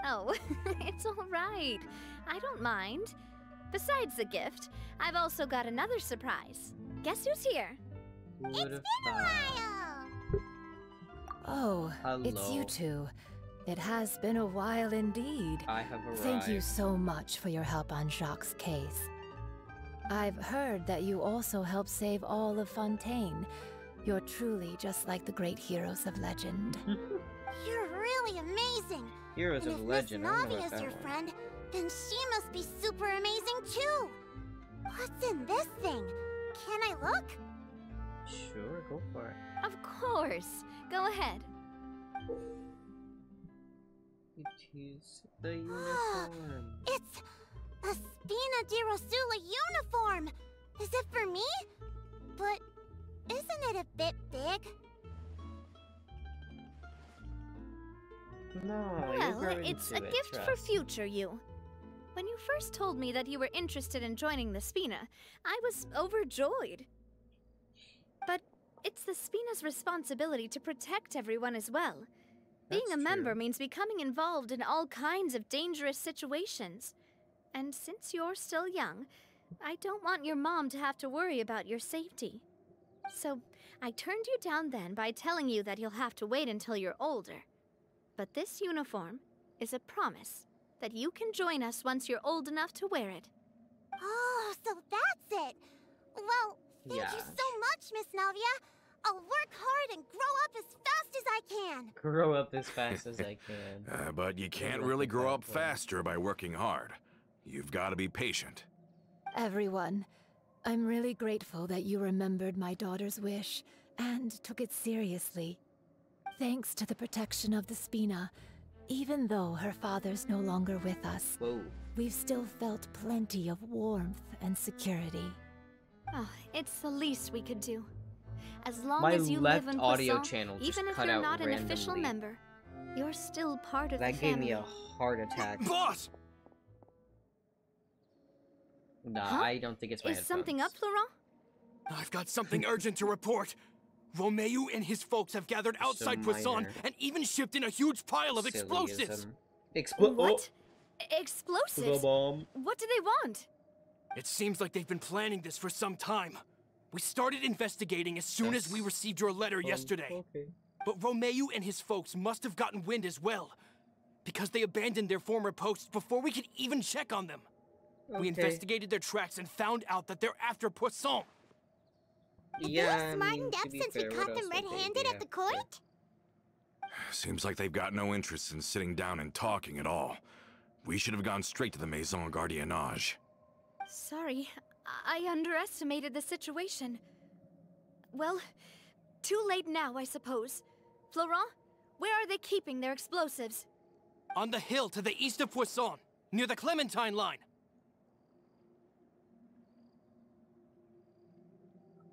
Oh, it's all right. I don't mind. Besides the gift, I've also got another surprise. Guess who's here? Who It's would been have a thought? while! Oh, it's you Hello. two. It has been a while indeed. I have arrived. Thank you so much for your help on Jacques' case. I've heard that you also helped save all of Fontaine. You're truly just like the great heroes of legend. You're really amazing! Heroes And of if Legend. I Miss don't know Navia's about your that one. friend, then she must be super amazing too! What's in this thing? Can I look? Sure, go for it. Of course. Go ahead. It is the uniform. It's a Spina di Rosula uniform! Is it for me? But isn't it a bit big? No, you'll Well, grow it's into a it, gift for trust. future you. When you first told me that you were interested in joining the Spina, I was overjoyed. But it's the Spina's responsibility to protect everyone as well. Being That's a member true. means becoming involved in all kinds of dangerous situations. And since you're still young, I don't want your mom to have to worry about your safety. So, I turned you down then by telling you that you'll have to wait until you're older. But this uniform is a promise that you can join us once you're old enough to wear it. Oh, so that's it. Well, thank you so much, Miss Navia. I'll work hard and grow up as fast as I can. Grow up as fast as I can. But you can't really grow up faster by working hard. You've got to be patient. Everyone, I'm really grateful that you remembered my daughter's wish and took it seriously. Thanks to the protection of the Spina, even though her father's no longer with us, we've still felt plenty of warmth and security. Oh, it's the least we could do. As long My as you left live in audio Poisson, channel just even if cut you're out not an randomly. official member, you're still part of the That gave family. me a heart attack. Boss! Nah, Huh? I don't think it's my Is headphones. something up, Florent? I've got something urgent to report. Romeu and his folks have gathered outside Poisson minor and even shipped in a huge pile of explosives. What? Explosives? bomb. What do they want? It seems like they've been planning this for some time. We started investigating as soon as we received your letter yesterday. Okay. But Romeu and his folks must have gotten wind as well, because they abandoned their former posts before we could even check on them. We investigated their tracks and found out that they're after Poisson. Yeah, They've smartened up since we caught them red-handed at the court? Seems like they've got no interest in sitting down and talking at all. We should have gone straight to the Maison Gardiennage. Sorry, I underestimated the situation. Well, too late now, I suppose. Florent, where are they keeping their explosives? On the hill to the east of Poisson, near the Clementine line.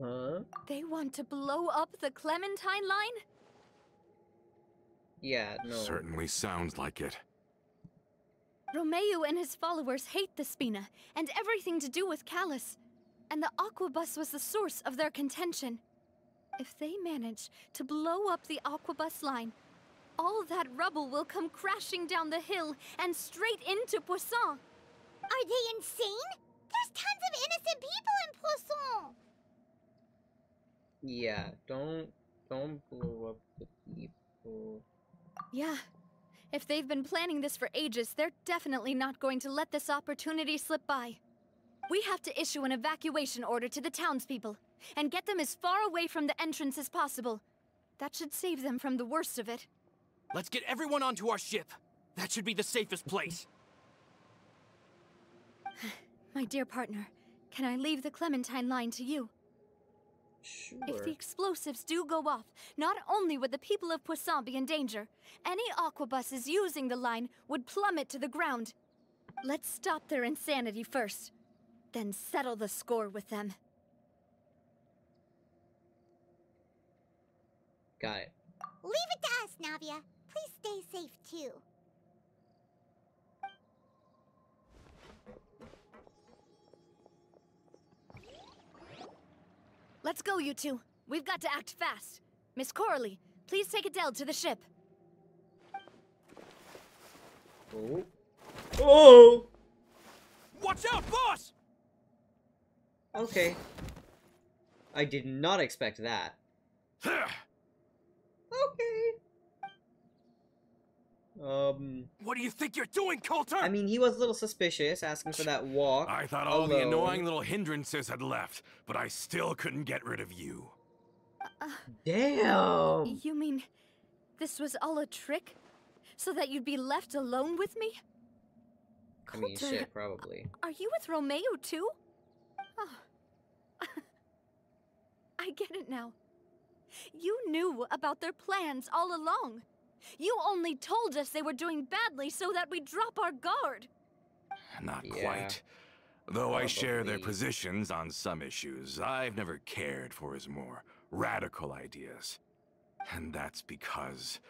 Huh? They want to blow up the Clementine line? Yeah, no. Certainly sounds like it. Romeu and his followers hate the Spina and everything to do with Callus. And the Aquabus was the source of their contention. If they manage to blow up the Aquabus line, all that rubble will come crashing down the hill and straight into Poisson. Are they insane? There's tons of innocent people in Poisson! Yeah, don't blow up the people. Yeah. If they've been planning this for ages, they're definitely not going to let this opportunity slip by. We have to issue an evacuation order to the townspeople and get them as far away from the entrance as possible. That should save them from the worst of it. Let's get everyone onto our ship. That should be the safest place. My dear partner, can I leave the Clementine line to you? Sure. If the explosives do go off, not only would the people of Poisson be in danger, any aquabuses using the line would plummet to the ground. Let's stop their insanity first, then settle the score with them. Got it. Leave it to us, Navia. Please stay safe, too. Let's go, you two. We've got to act fast. Miss Coralie, please take Adele to the ship. Oh. Oh! Watch out, boss! Okay. I did not expect that. Okay. What do you think you're doing, Coulter? I mean, he was a little suspicious, asking for that walk. I thought all the alone. annoying little hindrances had left, but I still couldn't get rid of you. Damn! You mean this was all a trick? So that you'd be left alone with me? I mean, Coulter, shit, probably. Are you with Romeu too? Oh. I get it now. You knew about their plans all along. You only told us they were doing badly so that we'd drop our guard. Not Yeah. quite. Though I share their Probably. positions on some issues, I've never cared for his more radical ideas. And that's because,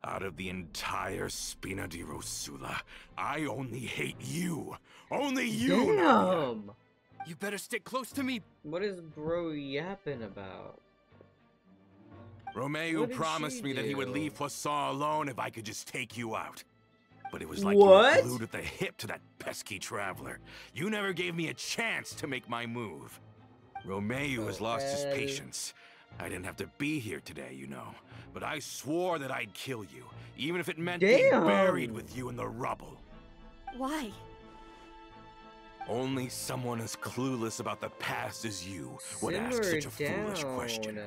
out of the entire Spina di Rosula, I only hate you. Only you! Navia. Damn! You better stick close to me. What is bro yapping about? Romeu What did promised she me that he would do? leave Poisson alone if I could just take you out. but it was like What? you were glued at the hip to that pesky traveler. You never gave me a chance to make my move. Romeu has lost his patience. I didn't have to be here today, you know, but I swore that I'd kill you, even if it meant being buried with you in the rubble. Why? Only someone as clueless about the past as you would ask such a foolish question.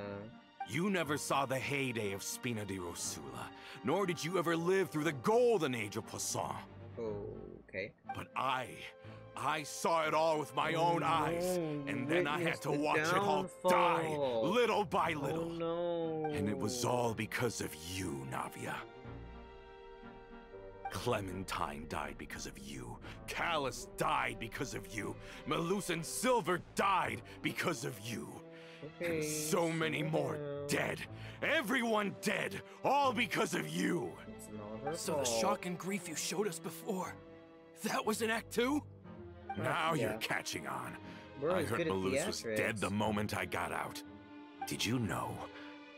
You never saw the heyday of Spina di Rosula, nor did you ever live through the golden age of Poisson. Okay. But I saw it all with my own eyes, and then I had to watch it all die, little by little. Oh, no. And it was all because of you, Navia. Clementine died because of you. Callus died because of you. Malus and Silver died because of you. And so many more dead. Everyone dead. All because of you. So the shock and grief you showed us before, that was in Act 2? Now you're catching on. I heard Malus was dead the moment I got out. Did you know?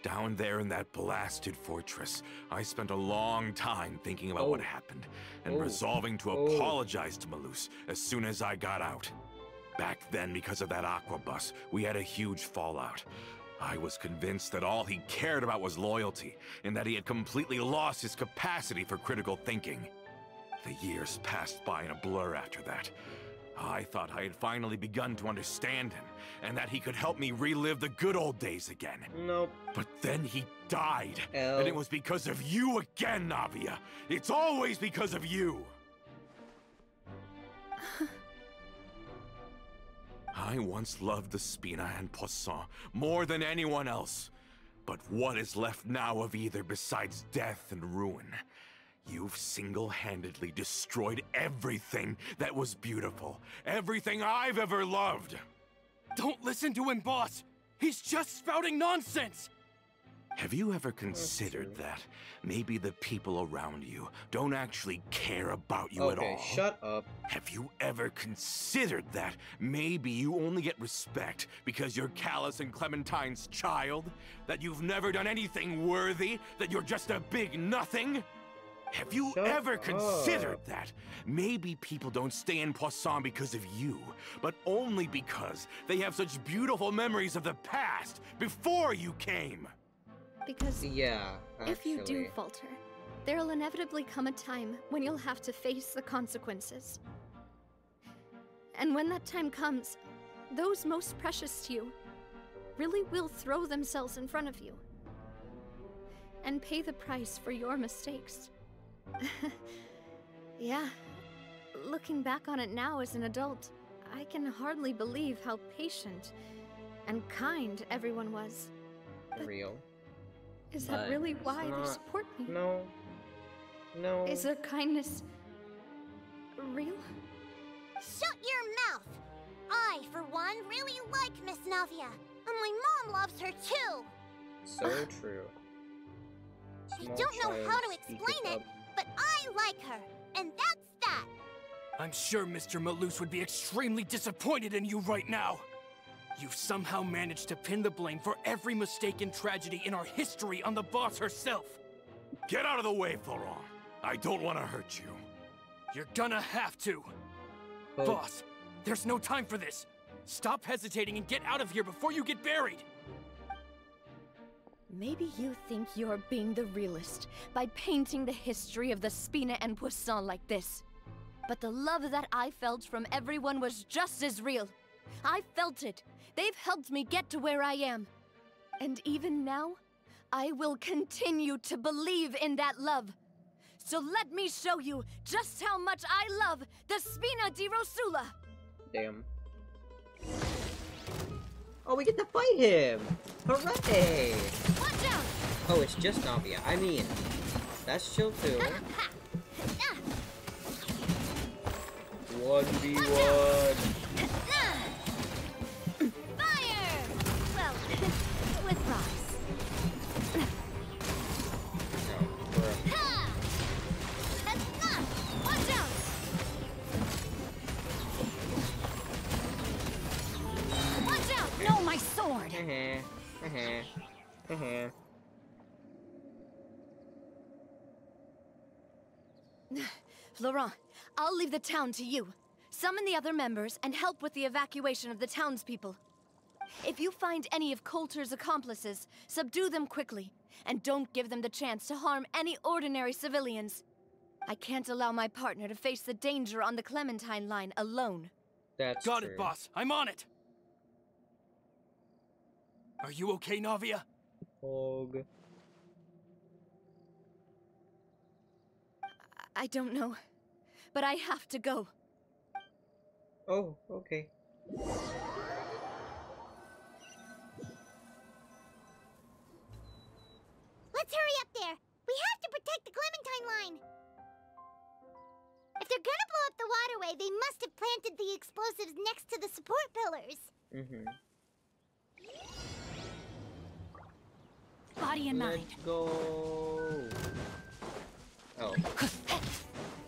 Down there in that blasted fortress, I spent a long time thinking about what happened and resolving to apologize to Malus as soon as I got out. Back then, because of that aqua bus, we had a huge fallout. I was convinced that all he cared about was loyalty, and that he had completely lost his capacity for critical thinking. The years passed by in a blur after that. I thought I had finally begun to understand him, and that he could help me relive the good old days again. Nope. But then he died, and it was because of you again, Navia. It's always because of you. I once loved the Spina and Poisson more than anyone else. But what is left now of either besides death and ruin? You've single-handedly destroyed everything that was beautiful. Everything I've ever loved. Don't listen to him, boss. He's just spouting nonsense. Have you ever considered that maybe the people around you don't actually care about you at all? Okay, shut up. Have you ever considered that maybe you only get respect because you're Callus and Clementine's child? That you've never done anything worthy? That you're just a big nothing? Have you ever considered that maybe people don't stay in Poisson because of you, but only because they have such beautiful memories of the past before you came? Because if you do falter, there'll inevitably come a time when you'll have to face the consequences. And when that time comes, those most precious to you really will throw themselves in front of you and pay the price for your mistakes. Yeah, looking back on it now as an adult, I can hardly believe how patient and kind everyone was. But real. Is that really why they support me? No. No. Is their kindness real? Shut your mouth! I, for one, really like Miss Navia, and my mom loves her too! So true. I don't know how to explain it, but I like her, and that's that! I'm sure Mr. Malus would be extremely disappointed in you right now. You've somehow managed to pin the blame for every mistake and tragedy in our history on the boss herself. Get out of the way, Florent. I don't want to hurt you. You're gonna have to. Boss, there's no time for this. Stop hesitating and get out of here before you get buried. Maybe you think you're being the realist by painting the history of the Spina and Poisson like this. But the love that I felt from everyone was just as real. I felt it. They've helped me get to where I am. And even now, I will continue to believe in that love. So let me show you just how much I love the Spina di Rosula. Damn. Oh, we get to fight him! Hooray! Watch out! Oh, it's just Navia. I mean, that's chill too. 1v1. Fire! Well, with rocks. Watch out! Watch out! No, my sword! Florent, I'll leave the town to you. Summon the other members and help with the evacuation of the townspeople. If you find any of Coulter's accomplices, subdue them quickly, and don't give them the chance to harm any ordinary civilians. I can't allow my partner to face the danger on the Clementine line alone. That's Got true. it, boss. I'm on it. Are you okay, Navia? Hog. I don't know, but I have to go. Oh, okay. Let's hurry up there! We have to protect the Clementine line! If they're gonna blow up the waterway, they must have planted the explosives next to the support pillars. Mm-hmm. Body in mind. Let's go. Oh.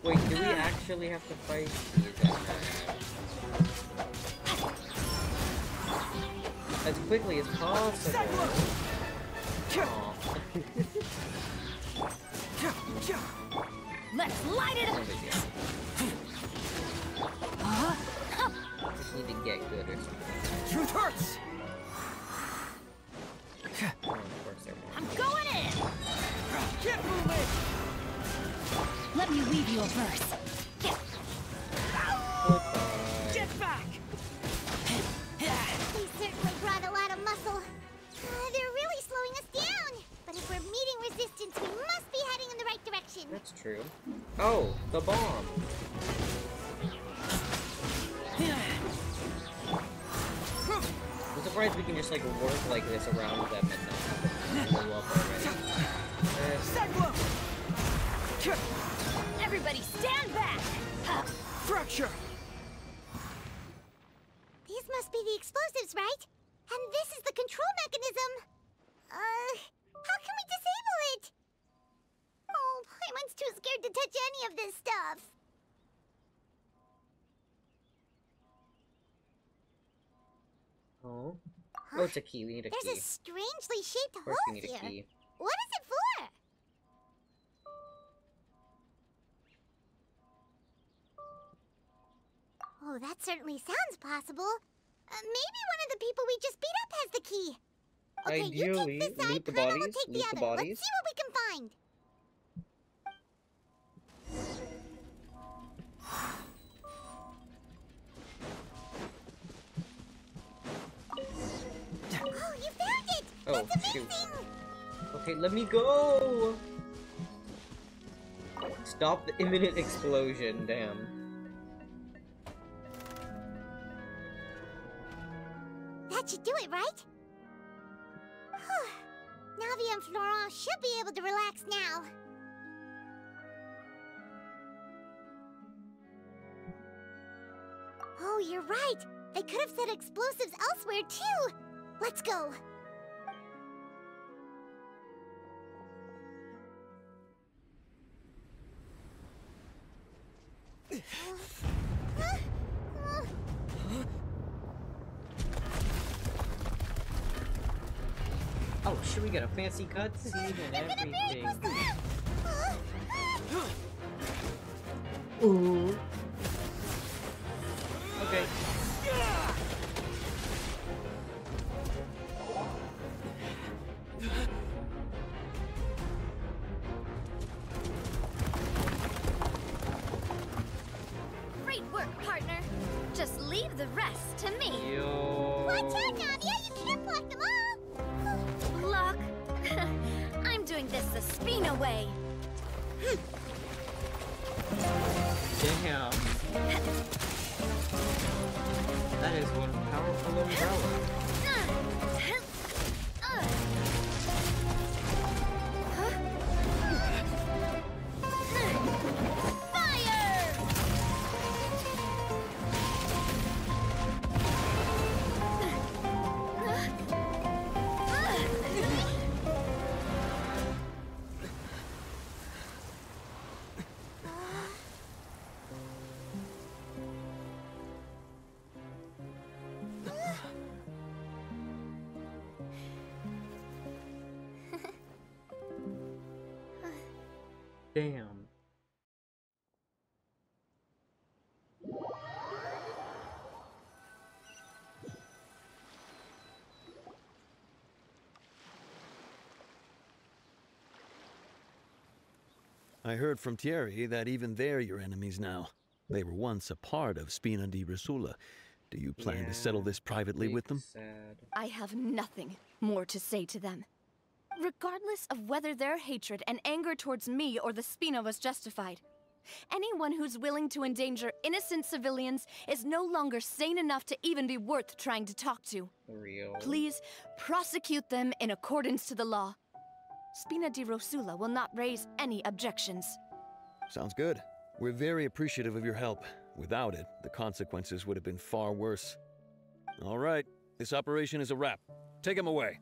Wait, do we actually have to fight these as quickly as possible? Aw. Let's light it up. No big deal. Just need to get good or something. Truth hurts. Oh, of course there I'm going in. Get moving. Let me weave you a verse. Get back. They certainly brought a lot of muscle. They're really slowing us down. But if we're meeting resistance, we must be heading in the right direction. That's true. Oh, the bomb. I'm surprised we can just like work like this around them and not have them blow up already. Everybody stand back. Fracture. These must be the explosives, right? And this is the control mechanism. How can we disable it? Oh, Paimon's too scared to touch any of this stuff. Oh. Oh, it's a key. We need a key. There's a strangely shaped Of course hole we need a here. key. What is it for? Oh, that certainly sounds possible. Maybe one of the people we just beat up has the key. Okay, Ideally, you take this side, loot the Paimon will bodies, take loot the the other. bodies. Let's see what we can find. Oh, you found it! Oh, That's shoot. amazing! Okay, let me go! Stop the imminent explosion, damn. That should do it, right? Navi and Florent should be able to relax now. Oh, you're right. They could have set explosives elsewhere, too. Let's go. Oh, should we get a fancy cutscene and everything? Ooh. Okay. Great work, partner. Just leave the rest to me. Yo. Watch out, Navia! You can't block them all! Look, I'm doing this the Spina way. Damn. That is one powerful umbrella. Damn. I heard from Thierry that even they're your enemies now. They were once a part of Spina di Rosula. Do you plan to settle this privately with them? Sad. I have nothing more to say to them. Regardless of whether their hatred and anger towards me or the Spina was justified, anyone who's willing to endanger innocent civilians is no longer sane enough to even be worth trying to talk to. Real. Please prosecute them in accordance to the law. Spina di Rosula will not raise any objections. Sounds good. We're very appreciative of your help. Without it, the consequences would have been far worse. All right, this operation is a wrap. Take him away.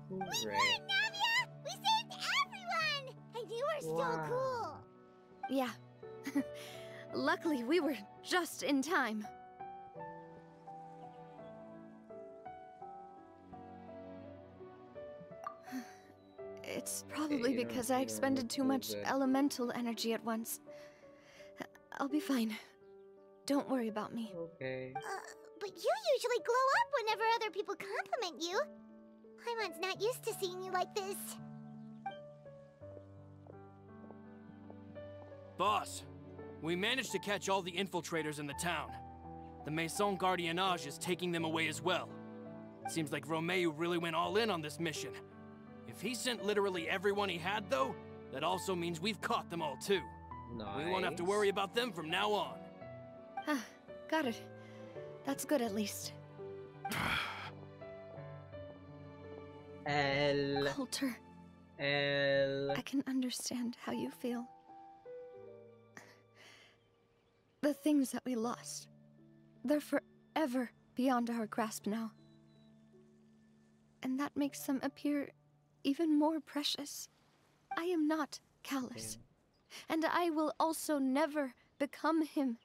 We won, Navia! We saved everyone! And you were so cool! Yeah. Luckily, we were just in time. It's probably because I expended too much elemental energy at once. I'll be fine. Don't worry about me. Okay. But you usually glow up whenever other people compliment you. Paimon's not used to seeing you like this. Boss, we managed to catch all the infiltrators in the town. The Maison Gardiennage is taking them away as well. Seems like Romeu really went all in on this mission. If he sent literally everyone he had, though, that also means we've caught them all too. Nice. We won't have to worry about them from now on. Got it. That's good, at least. Coulter. I can understand how you feel. The things that we lost, they're forever beyond our grasp now. And that makes them appear even more precious. I am not Callus, and I will also never become him.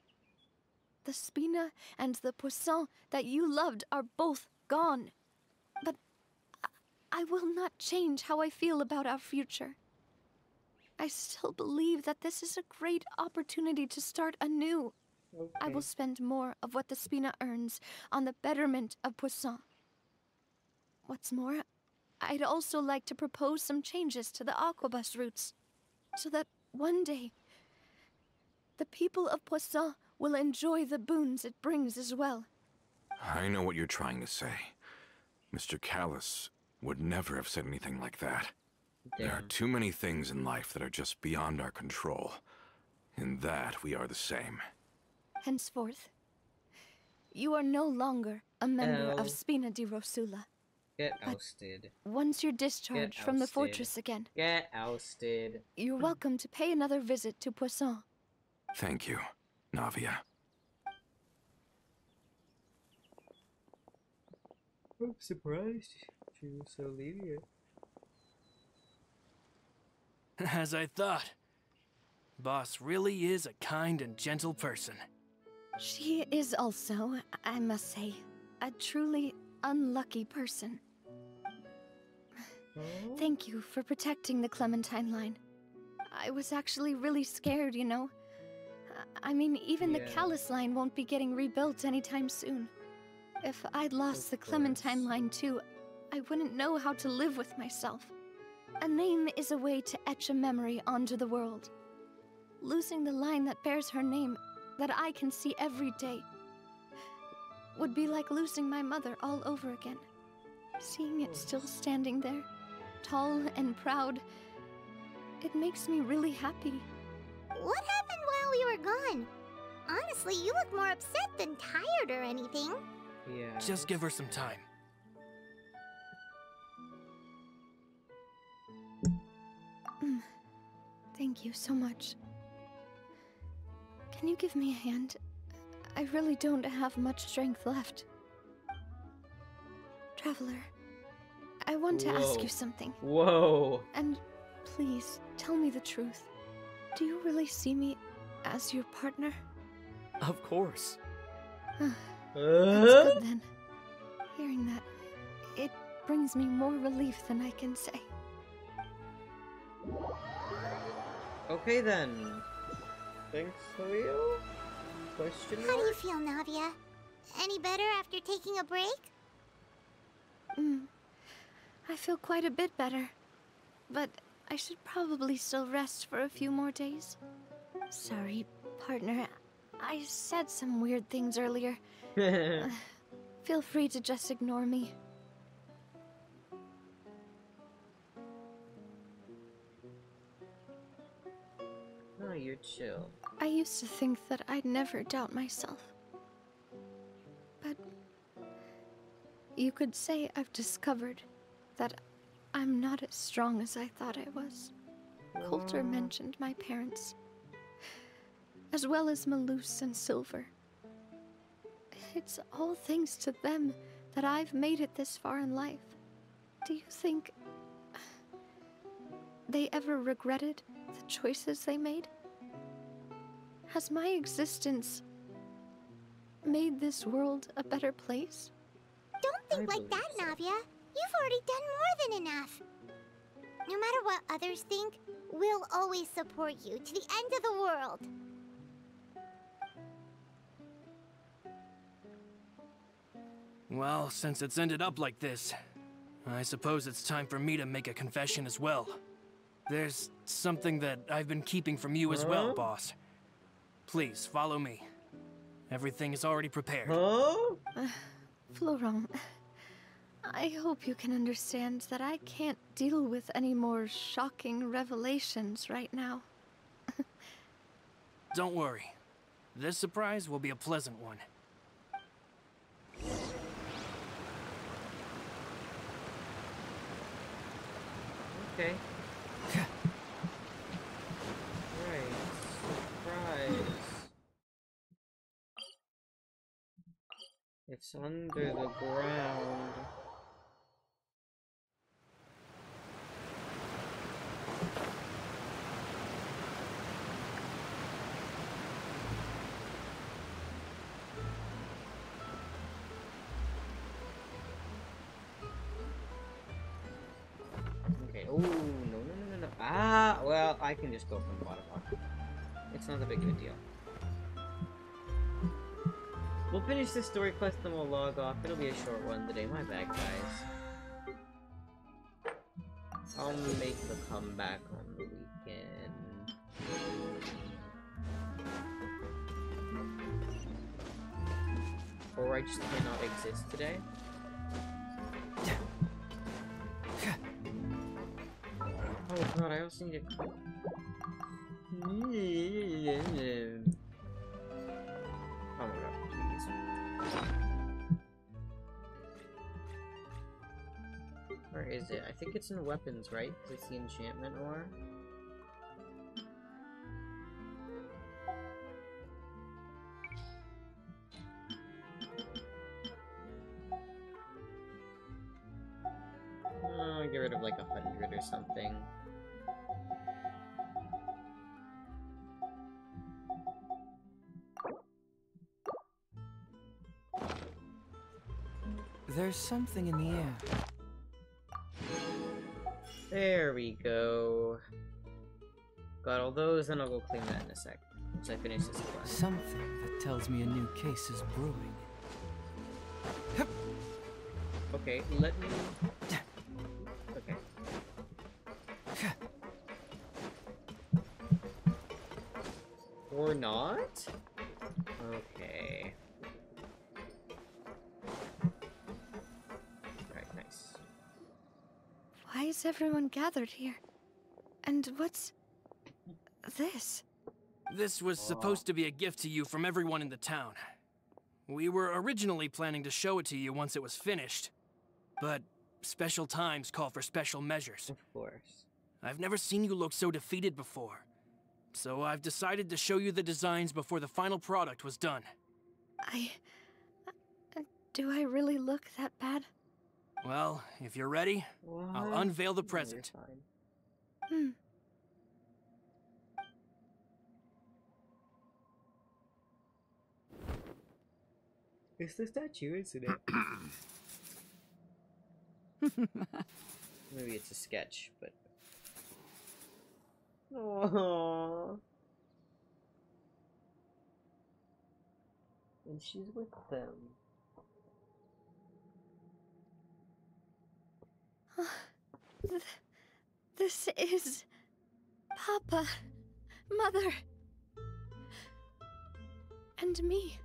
The Spina and the Poisson that you loved are both gone. But I will not change how I feel about our future. I still believe that this is a great opportunity to start anew. I will spend more of what the Spina earns on the betterment of Poisson. What's more, I'd also like to propose some changes to the Aquabus routes, so that one day, the people of Poisson will enjoy the boons it brings as well. I know what you're trying to say. Mr. Callus would never have said anything like that. There are too many things in life that are just beyond our control. In that, we are the same. Henceforth, you are no longer a member of Spina di Rosula. Get ousted. Once you're discharged from the fortress again, get ousted. You're welcome to pay another visit to Poisson. Thank you, Navia. I'm surprised she was so lenient. As I thought. Boss really is a kind and gentle person. She is also, I must say, a truly unlucky person. Thank you for protecting the Clementine line. I was actually really scared, you know. I mean, even the Callus line won't be getting rebuilt anytime soon. If I'd lost the Clementine line too, I wouldn't know how to live with myself. A name is a way to etch a memory onto the world. Losing the line that bears her name, that I can see every day, would be like losing my mother all over again. Seeing it still standing there, tall and proud, it makes me really happy. What happened while we were gone? Honestly, you look more upset than tired or anything. Yeah. Just give her some time. Thank you so much. Can you give me a hand? I really don't have much strength left. Traveler, I want to ask you something. Whoa. And please, tell me the truth. Do you really see me as your partner? Of course. That's good then. Hearing that, it brings me more relief than I can say. Okay then. Thanks, Leo? Question mark? How do you feel, Navia? Any better after taking a break? I feel quite a bit better. But I should probably still rest for a few more days. Sorry, partner. I said some weird things earlier. Feel free to just ignore me. No, you're chill. I used to think that I'd never doubt myself. But you could say I've discovered that I'm not as strong as I thought I was. Coulter mentioned my parents, as well as Malus and Silver. It's all thanks to them that I've made it this far in life. Do you think they ever regretted the choices they made? Has my existence made this world a better place? Don't think like that, Navia. You've already done more than enough. No matter what others think, we'll always support you to the end of the world. Well, since it's ended up like this, I suppose it's time for me to make a confession as well. There's something that I've been keeping from you as well, boss. Please, follow me. Everything is already prepared. Florent, I hope you can understand that I can't deal with any more shocking revelations right now. Don't worry. This surprise will be a pleasant one. Okay. Right. Surprise. It's under the ground. Okay. Oh, no. Ah, well, I can just go from the bottom up. It's not that big of a deal. We'll finish this story quest, then we'll log off. It'll be a short one today. My bad, guys. I'll make the comeback on the weekend. Or I just cannot exist today. Oh god, I also need to... Oh my god, please. Where is it? I think it's in weapons, right? Because it's the enchantment ore. Oh, get rid of like 100 or something. There's something in the air. There we go. Got all those, and I'll go clean that in a sec. Once I finish this quest. Something that tells me a new case is brewing. Okay, let me... Okay. Or not? Okay. Alright, nice. Why is everyone gathered here? And what's... this? This was supposed to be a gift to you from everyone in the town. We were originally planning to show it to you once it was finished, but special times call for special measures. Of course. I've never seen you look so defeated before, so I've decided to show you the designs before the final product was done. Do I really look that bad? Well, if you're ready, I'll unveil the present. It's the statue, isn't it? Maybe it's a sketch, but... Aww. And she's with them. This This is... Papa, Mother, and me.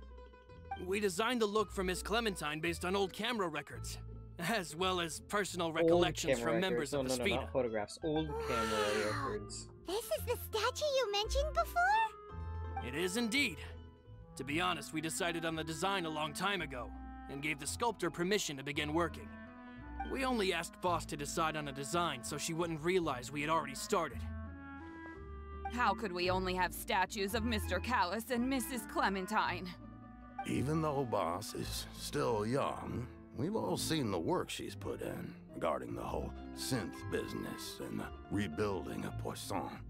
We designed the look for Miss Clementine based on old camera records, as well as personal recollections from members of the Spina. No, not photographs. Old camera records. This is the statue you mentioned before? It is indeed. To be honest, we decided on the design a long time ago, and gave the sculptor permission to begin working. We only asked Boss to decide on a design so she wouldn't realize we had already started. How could we only have statues of Mr. Callis and Mrs. Clementine? Even though Boss is still young, we've all seen the work she's put in regarding the whole synth business and the rebuilding of Poisson.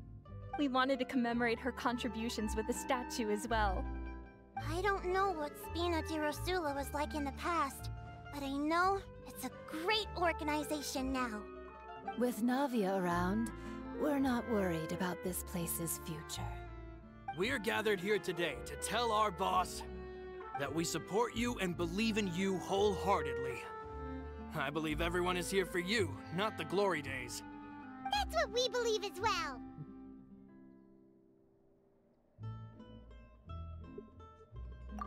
We wanted to commemorate her contributions with a statue as well. I don't know what Spina di Rosula was like in the past, but I know it's a great organization now. With Navia around, we're not worried about this place's future. We're gathered here today to tell our boss that we support you and believe in you wholeheartedly. I believe everyone is here for you, not the glory days. That's what we believe as well.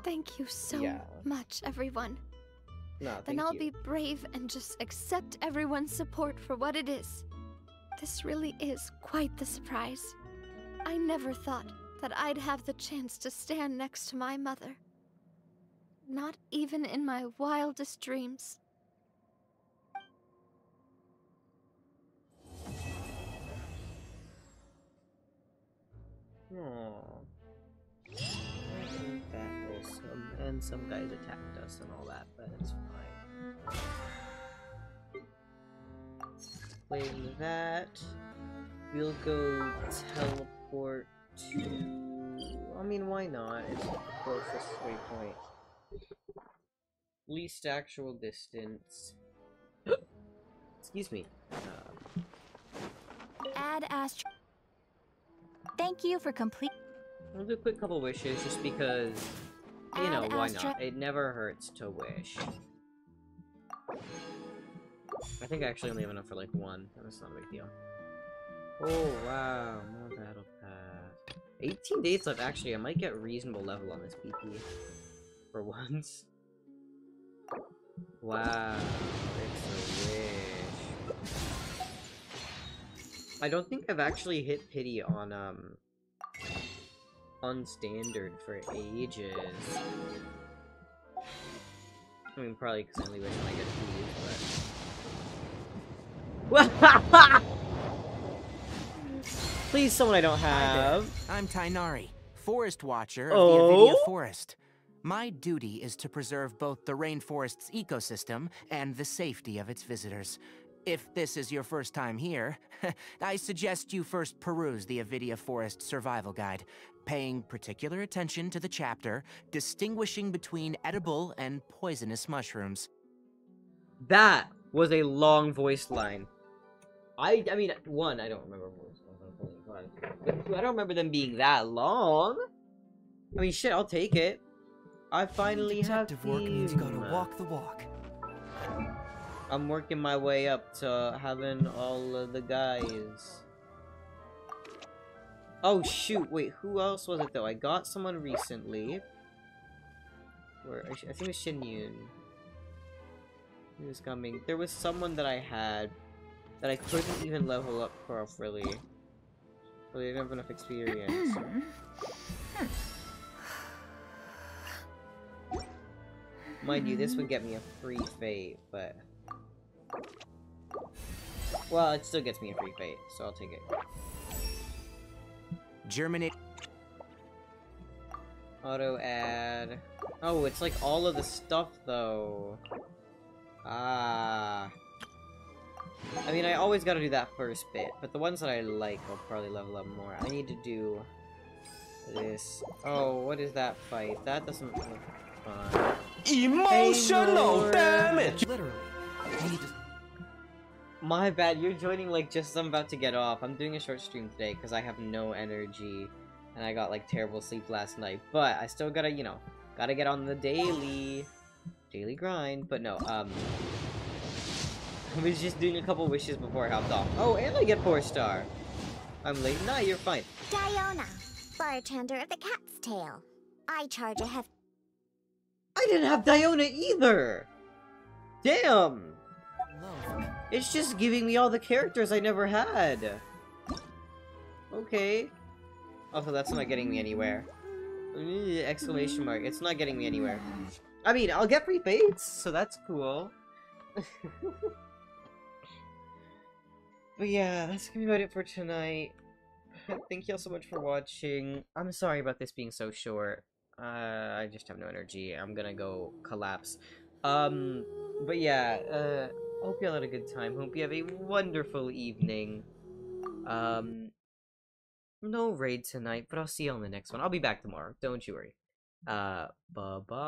Thank you so much, everyone. No, then I'll be brave and just accept everyone's support for what it is. This really is quite the surprise. I never thought that I'd have the chance to stand next to my mother. Not even in my wildest dreams. Aww. That was and some guys attacked us and all that, but it's fine. Playing that, we'll go teleport to... I mean, why not? It's the closest waypoint. Least actual distance. Excuse me. Add Astro. Thank you for complete. I'll do a quick couple wishes just because, you know, why not? It never hurts to wish. I think I actually only have enough for like one. That's not a big deal. Oh wow, more battle pass. 18 days left. Actually, I might get reasonable level on this PP for once. Wow, it's a wish. I don't think I've actually hit pity on standard for ages. I mean, probably because I only wish when I get to Please, someone I don't have. Hi, I'm Tighnari, Forest Watcher of the Avidia Forest. My duty is to preserve both the rainforest's ecosystem and the safety of its visitors. If this is your first time here, I suggest you first peruse the Avidia Forest Survival Guide, paying particular attention to the chapter distinguishing between edible and poisonous mushrooms. That was a long voice line. I mean, one, I don't remember voice lines, but two, I don't remember them being that long. I mean, shit, I'll take it. I finally have detective work means you gotta walk the walk. I'm working my way up to having all of the guys. Oh shoot, wait, who else was it though? I got someone recently. Where I think it was Shinyun. He was coming. There was someone that I had that I couldn't even level up properly. Well, I didn't have enough experience. Mind you, this would get me a free fate, but... Well, it still gets me a free fate, so I'll take it. Germinate. Auto add. Oh, it's like all of the stuff, though. Ah. I mean, I always gotta do that first bit, but the ones that I like, I'll probably level up more. I need to do this. Oh, what is that fight? That doesn't look fun. Emotional damage! Literally. My bad, you're joining like just as I'm about to get off. I'm doing a short stream today because I have no energy and I got like terrible sleep last night. But I still gotta, you know, gotta get on the daily grind. But no, I was just doing a couple wishes before I hopped off. Oh, and I get 4-star. I'm late. Nah, you're fine. Diona, bartender of the Cat's Tail. I charge a hefty. I didn't have Diona either! Damn! It's just giving me all the characters I never had. Okay. Also, that's not getting me anywhere. Exclamation mark. It's not getting me anywhere. I mean, I'll get free fates, so that's cool. But yeah, that's gonna be about it for tonight. Thank you all so much for watching. I'm sorry about this being so short. I just have no energy. I'm gonna go collapse. But yeah, hope you all had a good time. Hope you have a wonderful evening. No raid tonight, but I'll see you on the next one. I'll be back tomorrow. Don't you worry. Bye-bye.